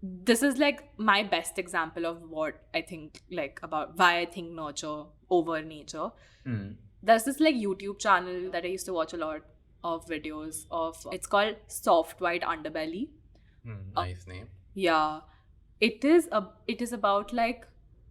this is like my best example of what I think, like about why I think nurture over nature. There's this like YouTube channel that I used to watch a lot of videos of. It's called Soft White Underbelly. Nice name. Yeah, it is about like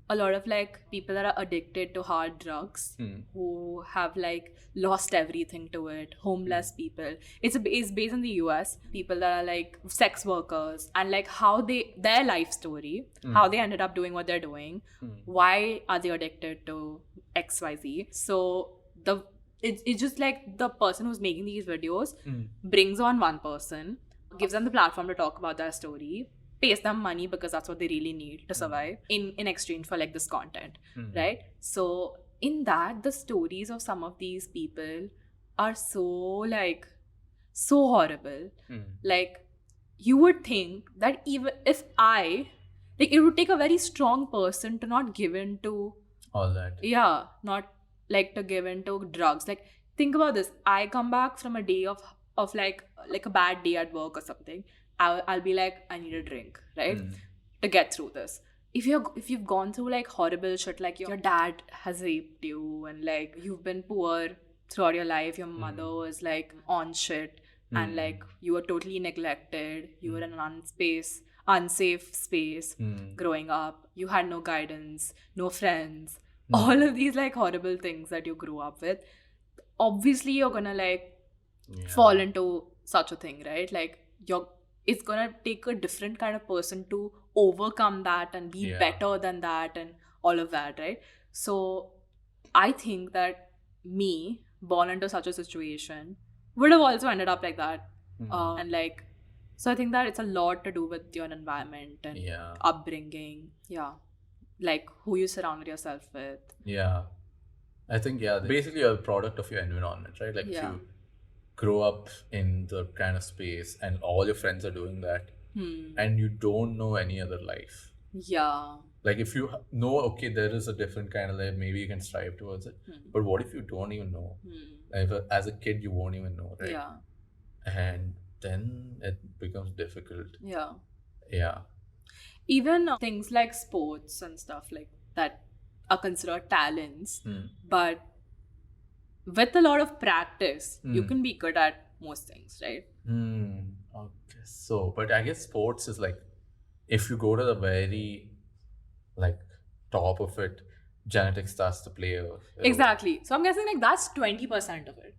a lot of like people that are addicted to hard drugs, who have like lost everything to it, homeless people. It's based in the US, people that are like sex workers, and like how their life story, how they ended up doing what they're doing, why are they addicted to XYZ. So it's just like the person who's making these videos brings on one person, gives them the platform to talk about their story, pays them money because that's what they really need to survive in exchange for like this content, right? So in that, the stories of some of these people are so horrible. Like you would think that even if it would take a very strong person to not give in to all that. Yeah, not like to give in to drugs. Like think about this. I come back from a day of of like a bad day at work or something, I'll be like, I need a drink, right? To get through this. If you've gone through like horrible shit, like your dad has raped you and like you've been poor throughout your life, your mother was like on shit, and like you were totally neglected, you were in an unsafe space growing up, you had no guidance, no friends, all of these like horrible things that you grew up with, obviously you're gonna like fall into such a thing, right? Like it's gonna take a different kind of person to overcome that and be better than that and all of that, right? So I think that me born into such a situation would have also ended up like that. And like, so I think that it's a lot to do with your environment and upbringing, like who you surrounded yourself with. I think basically you're a product of your environment, right? Like if you grow up in the kind of space and all your friends are doing that and you don't know any other life. Like if you know, okay, there is a different kind of life, maybe you can strive towards it. But what if you don't even know? Like as a kid, you won't even know, right? And then it becomes difficult. Even things like sports and stuff like that are considered talents, but with a lot of practice, you can be good at most things, right? Okay, so, but I guess sports is like, if you go to the very like top of it, genetics starts to play a exactly. So I'm guessing like that's 20% of it.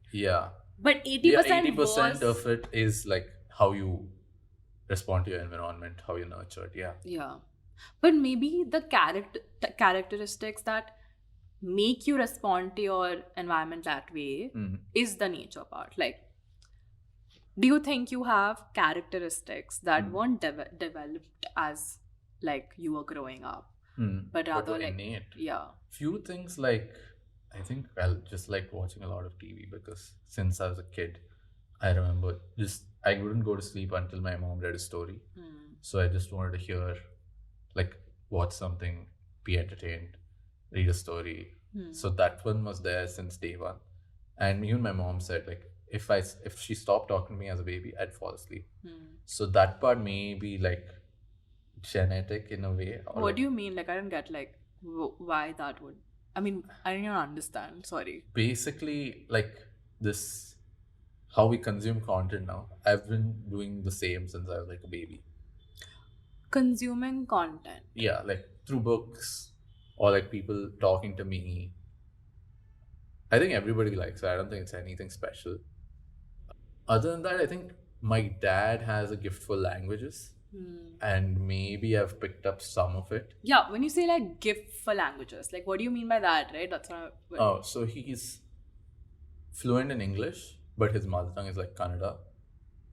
But 80%, 80% of it is like how you respond to your environment, how you're nurtured. But maybe the characteristics that make you respond to your environment that way is the nature part. Like, do you think you have characteristics that weren't developed as like you were growing up, but rather like innate? Few things, like I think I'll just like watching a lot of TV, because since I was a kid, I remember I wouldn't go to sleep until my mom read a story. So I just wanted to hear, like, watch something, be entertained, read a story. So that one was there since day one. And even my mom said, like, if she stopped talking to me as a baby, I'd fall asleep. So that part may be like genetic in a way. What do you mean? Like, I don't get like why that would. I mean, I don't even understand. Sorry. Basically, like this, how we consume content now. I've been doing the same since I was like a baby. Consuming content. Yeah, like through books or like people talking to me. I think everybody likes it. I don't think it's anything special. Other than that, I think my dad has a gift for languages. And maybe I've picked up some of it. Yeah, when you say like gift for languages, like what do you mean by that, right? That's not. So he's fluent in English, but his mother tongue is like Kannada,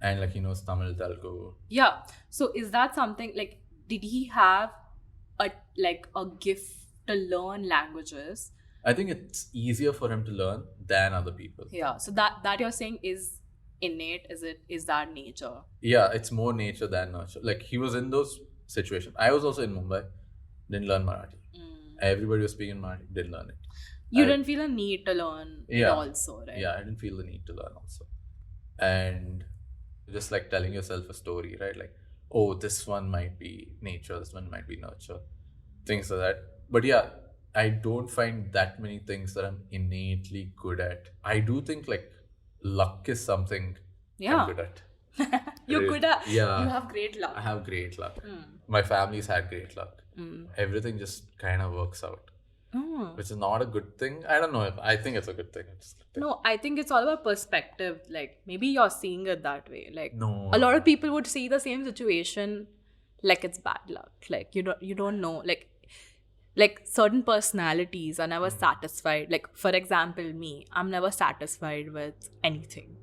and like he knows Tamil, Telugu. Yeah. So is that something like? Did he have a gift to learn languages? I think it's easier for him to learn than other people. Yeah. So that you're saying is innate? Is that nature? Yeah, it's more nature than nurture. Like he was in those situations. I was also in Mumbai, didn't learn Marathi. Everybody was speaking Marathi, didn't learn it. You didn't feel a need to learn it also, right? Yeah, I didn't feel the need to learn also. And just like telling yourself a story, right? Like, oh, this one might be nature, this one might be nurture, things like that. But yeah, I don't find that many things that I'm innately good at. I do think like luck is something I'm good at. You're good at. Yeah. You have great luck. I have great luck. My family's had great luck. Everything just kind of works out. Which is not a good thing. I don't know if I think it's a good thing. No, I think it's all about perspective. Like maybe you're seeing it that way. Like no, a lot of people would see the same situation like it's bad luck. Like you don't know. Like certain personalities are never satisfied. Like for example, me, I'm never satisfied with anything.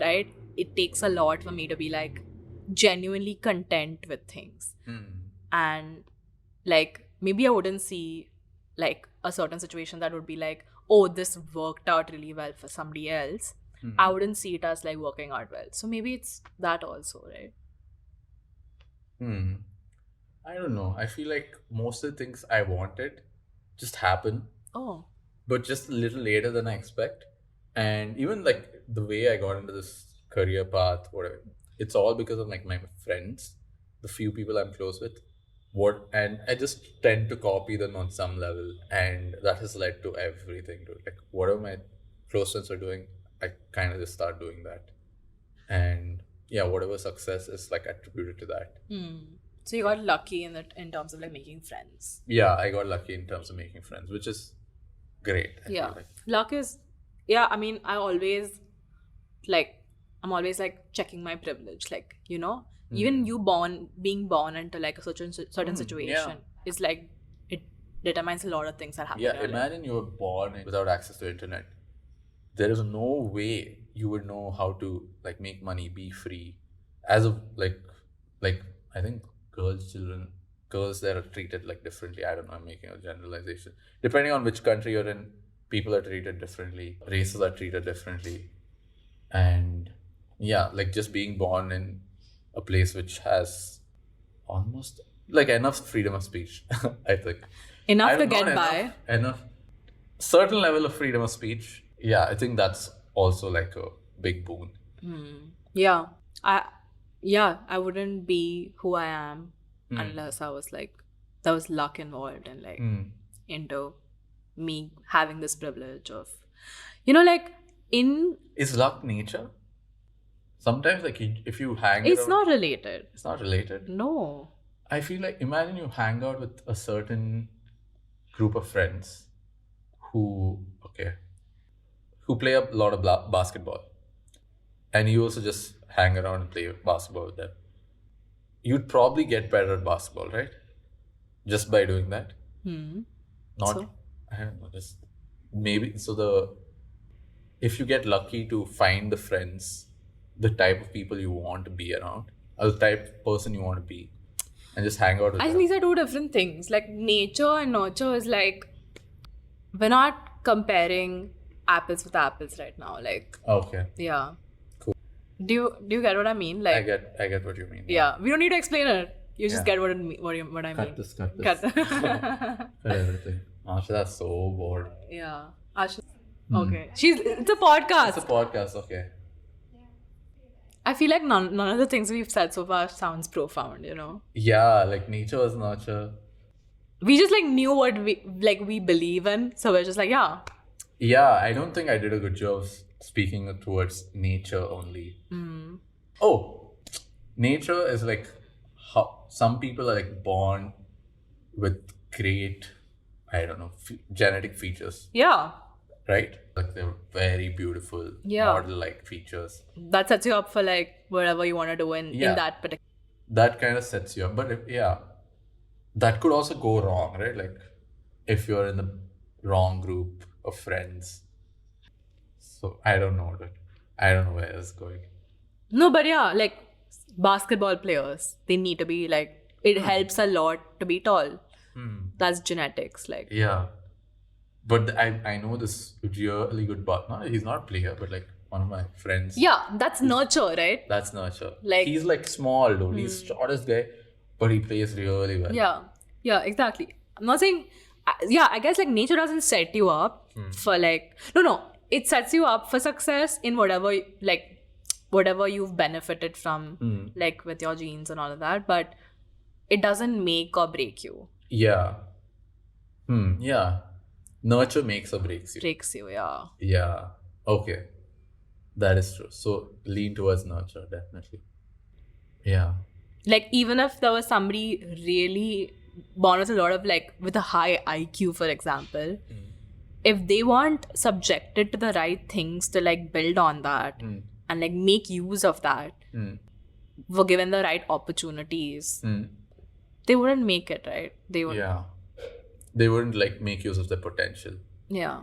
Right? It takes a lot for me to be like genuinely content with things. And like maybe I wouldn't see like a certain situation that would be like, oh, this worked out really well for somebody else. I wouldn't see it as like working out well. So maybe it's that also, right? I don't know. I feel like most of the things I wanted just happen. But just a little later than I expect. And even like the way I got into this career path, whatever. It's all because of like my friends, the few people I'm close with. And I just tend to copy them on some level, and that has led to everything. Like whatever my close friends are doing, I kind of just start doing that, and yeah, whatever success is like attributed to that. So you got lucky in terms of like making friends. Yeah, I got lucky in terms of making friends, which is great. I feel like. Luck is, yeah, I mean, I'm always like checking my privilege. Like, you know, even being born into like a certain situation is like, it determines a lot of things that happen. Yeah, imagine you were born without access to internet. There is no way you would know how to like make money, be free. As of like I think girls there are treated like differently. I don't know, I'm making a generalization. Depending on which country you're in, people are treated differently, races are treated differently. And yeah, like just being born in a place which has almost like enough freedom of speech, I think. Enough to get by. Enough. Certain level of freedom of speech. Yeah, I think that's also like a big boon. Yeah. I wouldn't be who I am unless I was like, there was luck involved and like into me having this privilege of, you know, like Is luck nature? Sometimes like if you hang it's not related. It's not related. No. I feel like imagine you hang out with a certain group of friends who play a lot of basketball, and you also just hang around and play basketball with them. You'd probably get better at basketball, right? Just by doing that. Not So? I don't know, just maybe. So if you get lucky to find the friends, the type of people you want to be around, or the type of person you want to be, and just hang out with I them. think these are two different things. Like nature and nurture is like, we're not comparing apples with apples right now. Like, Okay, yeah. cool. Do you get what I mean? Like, I get what you mean. yeah, we don't need to explain it. You just Yeah. get what I mean. Cut this. Cut. Cut everything. Asha's so bored. Yeah. Asha. Okay. It's a podcast. It's a podcast, okay. I feel like none of the things we've said so far sounds profound, you know? Yeah, like nature is nurture. We just like knew what we believe in. So we're just like, yeah. Yeah, I don't think I did a good job speaking towards nature only. Oh, nature is like how some people are like born with great, I don't know, genetic features, Yeah. right? Like they're very beautiful, Yeah. model-like features. That sets you up for like whatever you want to do in Yeah. that particular. That kind of sets you up. But that could also go wrong, right? Like if you're in the wrong group of friends. So I don't know where it's going. No, but yeah, like basketball players, they need to be like, it helps a lot to be tall. That's genetics. Like, Yeah. But I know this really good he's not a player, but like one of my friends. yeah, that's nurture, right? That's nurture. Like- he's like small dude. He's shortest guy, but he plays really well. Yeah, exactly. I'm not saying, I guess like nature doesn't set you up for like, no, it sets you up for success in whatever you've benefited from, like with your genes and all of that, but it doesn't make or break you. Yeah. Yeah. Nurture makes or breaks you. Breaks you, yeah. Yeah. Okay. That is true. So lean towards nurture, definitely. Yeah. Like even if there was somebody really born with a lot of like with a high IQ, for example, if they weren't subjected to the right things to like build on that and like make use of that, were given the right opportunities, they wouldn't make it, right? They would. Yeah. They wouldn't like make use of their potential. Yeah.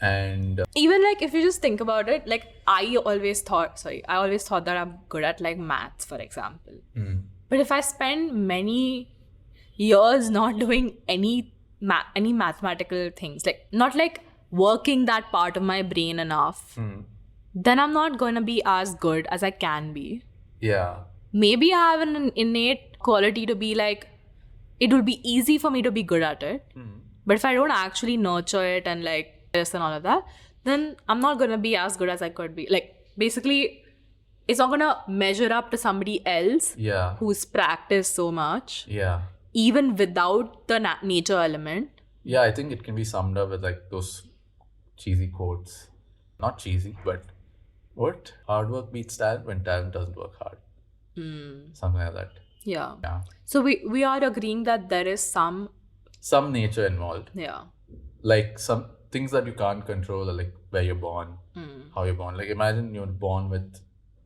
And Even like if you just think about it, like I always thought that I'm good at like maths, for example. But if I spend many years not doing any mathematical things, like not like working that part of my brain enough, then I'm not going to be as good as I can be. yeah. Maybe I have an innate quality to be like, it will be easy for me to be good at it. But if I don't actually nurture it and like this and all of that, then I'm not going to be as good as I could be. Like basically, it's not gonna measure up to somebody else Yeah. who's practiced so much, Yeah. even without the nature element. Yeah, I think it can be summed up with like those cheesy quotes. Not cheesy, but what? Hard work beats talent when talent doesn't work hard. Something like that. Yeah. Yeah. So we are agreeing that there is some, Some nature involved. yeah. Like some things that you can't control are like where you're born, how you're born. Like imagine you're born with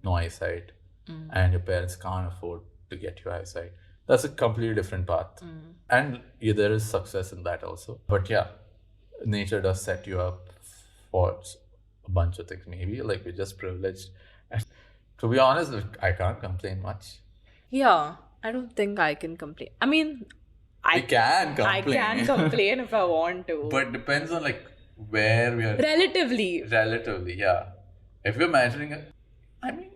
no eyesight and your parents can't afford to get you eyesight. That's a completely different path. And yeah, there is success in that also. But yeah, nature does set you up for a bunch of things. Maybe like we're just privileged. And to be honest, like, I can't complain much. Yeah. I don't think I can complain. I mean, I can complain. I can complain if I want to. But depends on like where we are. Relatively. Relatively, yeah. If you're imagining it, I mean,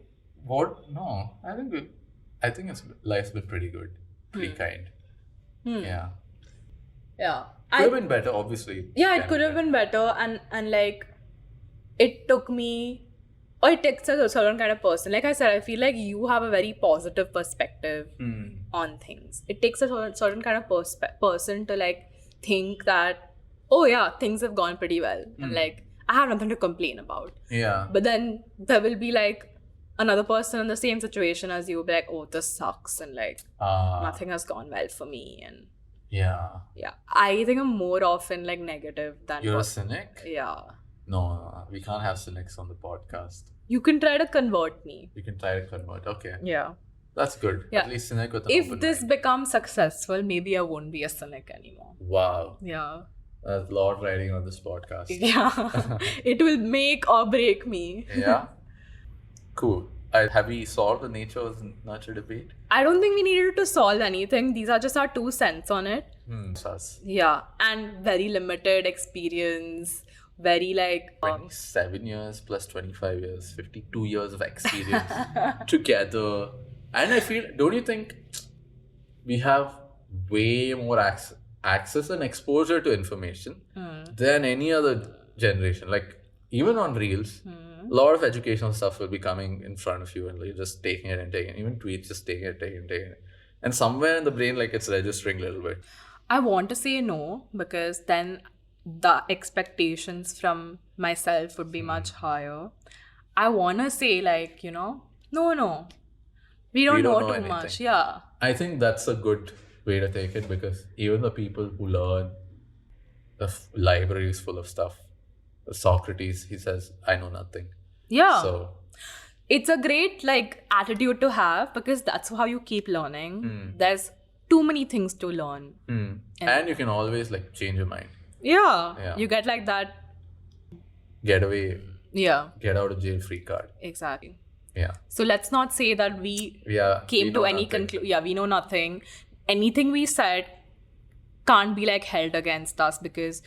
what? No, I think life's been pretty good, pretty kind. Yeah, Yeah. could have been better, obviously. Yeah, it could have been better, and like, it took me, or it takes a certain kind of person. Like I said, I feel like you have a very positive perspective on things. It takes a certain kind of person to like think that, oh yeah, things have gone pretty well, and like I have nothing to complain about. Yeah. But then there will be like another person in the same situation as you, be like, oh, this sucks, and like nothing has gone well for me, and Yeah. yeah, I think I'm more often like negative than You're a cynic? yeah. No, we can't have cynics on the podcast. You can try to convert me. We can try to convert. Okay. Yeah. That's good. Yeah. At least cynic with an If open this mind. becomes successful, maybe I won't be a cynic anymore. Wow. Yeah. There's a lot riding on this podcast. Yeah. It will make or break me. Yeah. Cool. Have we solved the nature versus nurture debate? I don't think we needed to solve anything. These are just our 2 cents on it. Sus. Yeah. And very limited experience. Very like 27 years plus 25 years, 52 years of experience together. And I feel, don't you think we have way more access and exposure to information than any other generation? Like, even on Reels, a lot of educational stuff will be coming in front of you and you're just taking it and taking it. Even tweets, just taking it. And somewhere in the brain, like, it's registering a little bit. I want to say no, because then the expectations from myself would be much higher. I want to say like, no. We don't know too anything. much. Yeah. I think that's a good way to take it, because even the people who learn, the library is full of stuff. Socrates, he says, I know nothing. Yeah. So, It's a great like attitude to have, because that's how you keep learning. There's too many things to learn. and you can always like change your mind. Yeah. You get like that. Get away, Yeah. get out of jail free card. Exactly. Yeah. So let's not say that we came we to know any nothing. conclusion. Yeah, we know nothing. Anything we said can't be like held against us because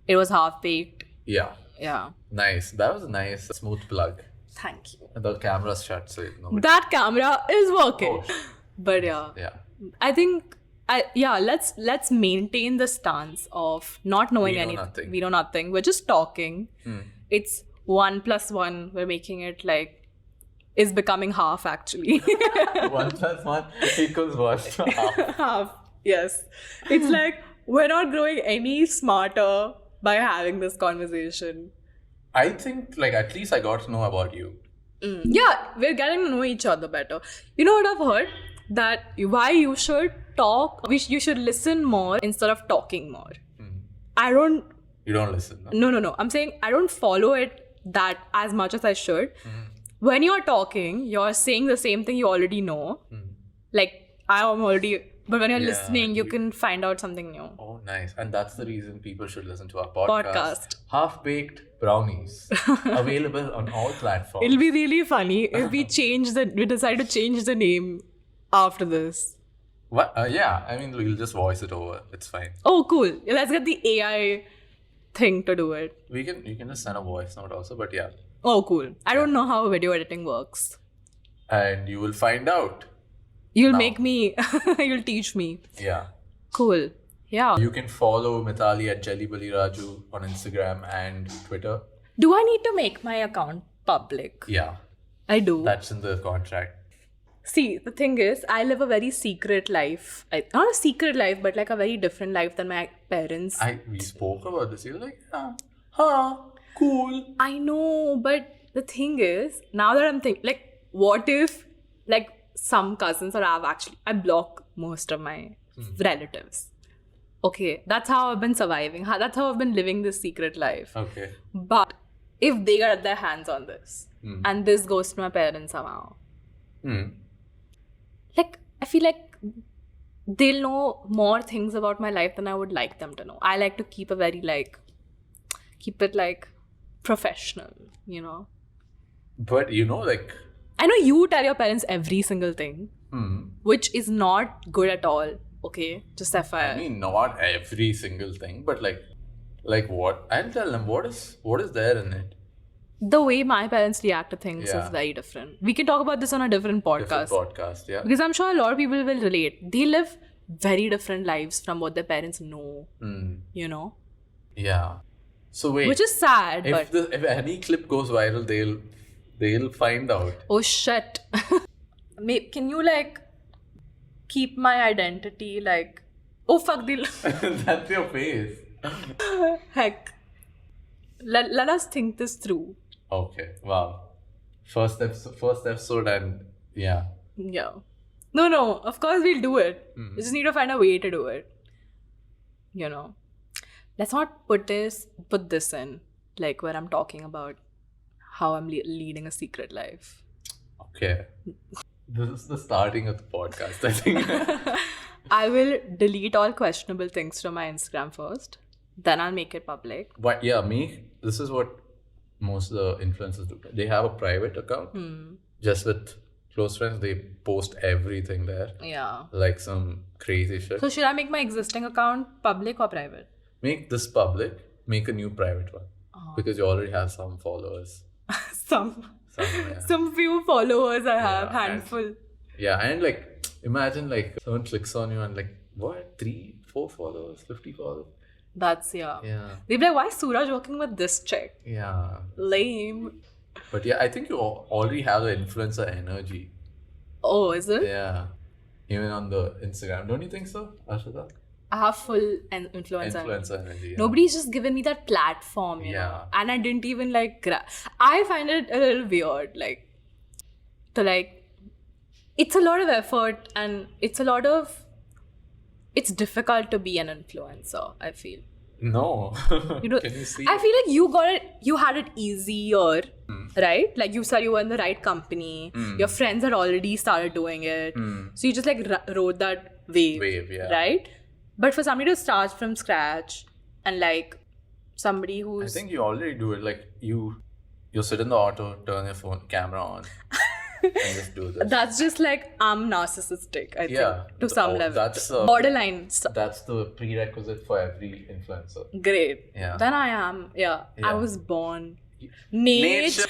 it was half baked. Yeah. Yeah. Nice. That was a nice, smooth plug. Thank you. And the camera's shut, so nobody. That camera is working. Oh. But yeah. Yeah. I think let's maintain the stance of not knowing We know anything. nothing. We know nothing. We're just talking. It's 1 + 1. We're making it like is becoming half actually. 1 + 1 = 1. Half. Yes. It's like we're not growing any smarter by having this conversation. I think like at least I got to know about you. Yeah, we're getting to know each other better. You know what I've heard? That why you should talk, you should listen more instead of talking more. You don't listen. No? No. I'm saying I don't follow it that as much as I should. When you're talking, you're saying the same thing you already know. Like, I am already... But when you're listening, you can find out something new. Oh, nice. And that's the reason people should listen to our podcast. Podcast. Half-Baked Brownies. Available on all platforms. It'll be really funny if we decide to change the name after this. What? Yeah, I mean, we'll just voice it over. It's fine. Oh, cool. Let's get the AI thing to do it. You can just send a voice note also, but yeah. Oh, cool. I don't know how video editing works. And you will find out. You'll make me, you'll teach me. Yeah. Cool. Yeah. You can follow Mitali at JellyBullyRaju on Instagram and Twitter. Do I need to make my account public? Yeah. I do. That's in the contract. See, the thing is, I live a very secret life. Not a secret life, but like a very different life than my parents. We spoke about this. You're like, cool. I know, but the thing is, now that I'm thinking, like, what if, like, some cousins or I block most of my relatives. Okay, that's how I've been surviving. That's how I've been living this secret life. Okay. But if they get their hands on this and this goes to my parents somehow, like, I feel like they'll know more things about my life than I would like them to know. I like to keep it professional, you know. But you know, like, I know you tell your parents every single thing, which is not good at all. Okay, just FYI. I mean, not every single thing, but like what? I'll tell them what is there in it. The way my parents react to things is very different. We can talk about this on a different podcast. Yeah. Because I'm sure a lot of people will relate. They live very different lives from what their parents know. You know? Yeah. So wait. Which is sad, if any clip goes viral, they'll find out. Oh shit. Can you like keep my identity like... Oh fuck, That's your face. Heck. Let us think this through. Okay. Wow. First episode and yeah. Yeah. No. Of course we'll do it. We just need to find a way to do it. You know. Let's not put this in, like where I'm talking about how I'm leading a secret life. Okay. This is the starting of the podcast, I think. I will delete all questionable things from my Instagram first. Then I'll make it public. But yeah, this is what most of the influencers do. They have a private account. Just with close friends, they post everything there. Yeah. Like some crazy shit. So should I make my existing account public or private? Make this public. Make a new private one. Because you already have some followers. Some few followers I have, handful. And like, imagine like someone clicks on you and like, what? 3, 4 followers, 50 followers? That's, Yeah. They'd be like, why is Suraj working with this chick? Yeah. Lame. But yeah, I think you already have the influencer energy. Oh, is it? Yeah. Even on the Instagram. Don't you think so, Ashita? I have full influencer energy. Yeah. Nobody's just given me that platform, you know. And I didn't even like... I find it a little weird, like... To like... It's a lot of effort and it's difficult to be an influencer, I feel. No. You know, Can you see? I feel like you had it easier, right? Like you said you were in the right company. Your friends had already started doing it. So you just like rode that wave, right? But for somebody to start from scratch and like somebody who's... I think you already do it. Like you sit in the auto, turn your phone camera on and just do this. That's just like I'm narcissistic, I think, to some level. That's borderline. That's the prerequisite for every influencer. Great. Yeah. Then I am. Yeah. I was born. Nature.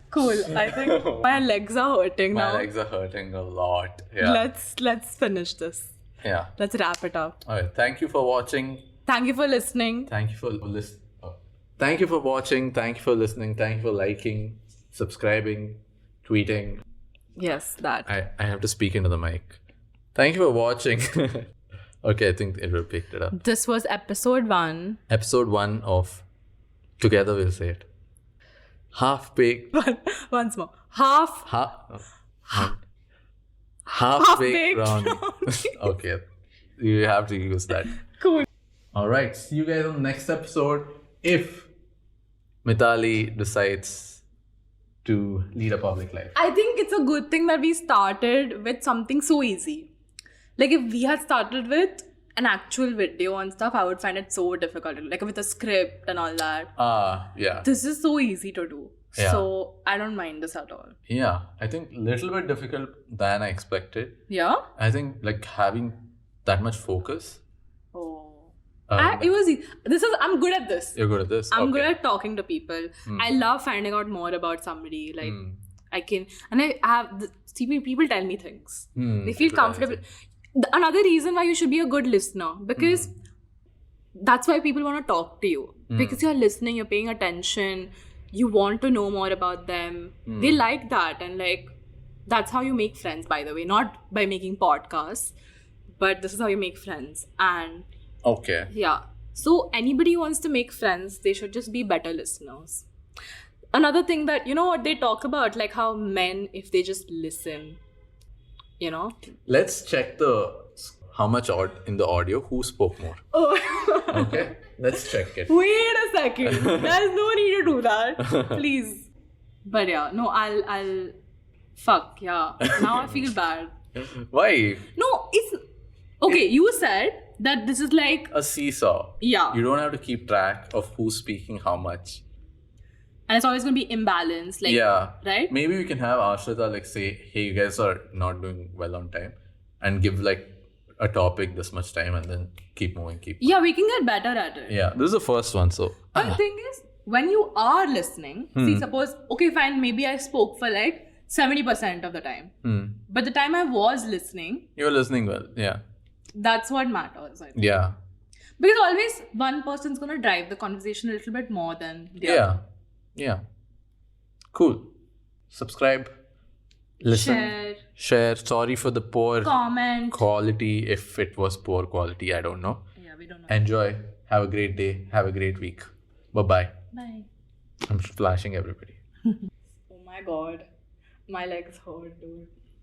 Cool. I think my legs are hurting now. My legs are hurting a lot. Yeah. Let's finish this. Yeah. Let's wrap it up. All right. Thank you for watching. Thank you for listening. Thank you for listening. Thank you for watching. Thank you for listening. Thank you for liking, subscribing, tweeting. Yes, that. I have to speak into the mic. Thank you for watching. Okay, I think it will pick it up. This was episode 1. Episode 1 of Together We'll Say It. Half-baked. Once more. Half-baked brownie. Okay, you have to use that. Cool. All right, see you guys on the next episode. If Mitali decides to lead a public life. I think it's a good thing that we started with something so easy. Like if we had started with an actual video and stuff, I would find it so difficult. Like with a script and all that. Yeah. This is so easy to do. Yeah. So I don't mind this at all. Yeah, I think a little bit difficult than I expected. Yeah? I think like having that much focus. Oh. It was easy. I'm good at this. You're good at this? I'm good at talking to people. I love finding out more about somebody. Like I can, and I have, people tell me things. They feel comfortable. Another reason why you should be a good listener, because that's why people want to talk to you. Because you're listening, you're paying attention, you want to know more about them. They like that, and like that's how you make friends, by the way, not by making podcasts, but this is how you make friends. And Okay. yeah, so anybody who wants to make friends, they should just be better listeners. Another thing that, you know what they talk about, like how men, if they just listen, you know. Let's check how much in the audio who spoke more. Oh. Okay, let's check it. Wait a second. There's no need to do that. Please. But yeah, no, I'll fuck, yeah. Now I feel bad. Why? No, it's okay, you said that this is like A seesaw. Yeah. You don't have to keep track of who's speaking how much. and it's always gonna be imbalanced, like Yeah. right? Maybe we can have Ashrita like say, hey, you guys are not doing well on time, and give like a topic this much time, and then keep moving, Yeah, we can get better at it. Yeah, this is the first one, so. But the thing is, when you are listening, see, suppose, okay, fine, maybe I spoke for like 70% of the time. But the time I was listening, You're listening well, yeah. that's what matters, I think. Yeah. Because always one person's gonna drive the conversation a little bit more than the other. Yeah. Yeah. Cool. Subscribe. Listen. Share. Sorry for the poor Comment. quality. If it was poor quality, I don't know. Yeah, we don't know. Enjoy. Have a great day. Have a great week. Bye-bye. Bye. I'm flashing everybody. Oh my god. My legs hurt, dude.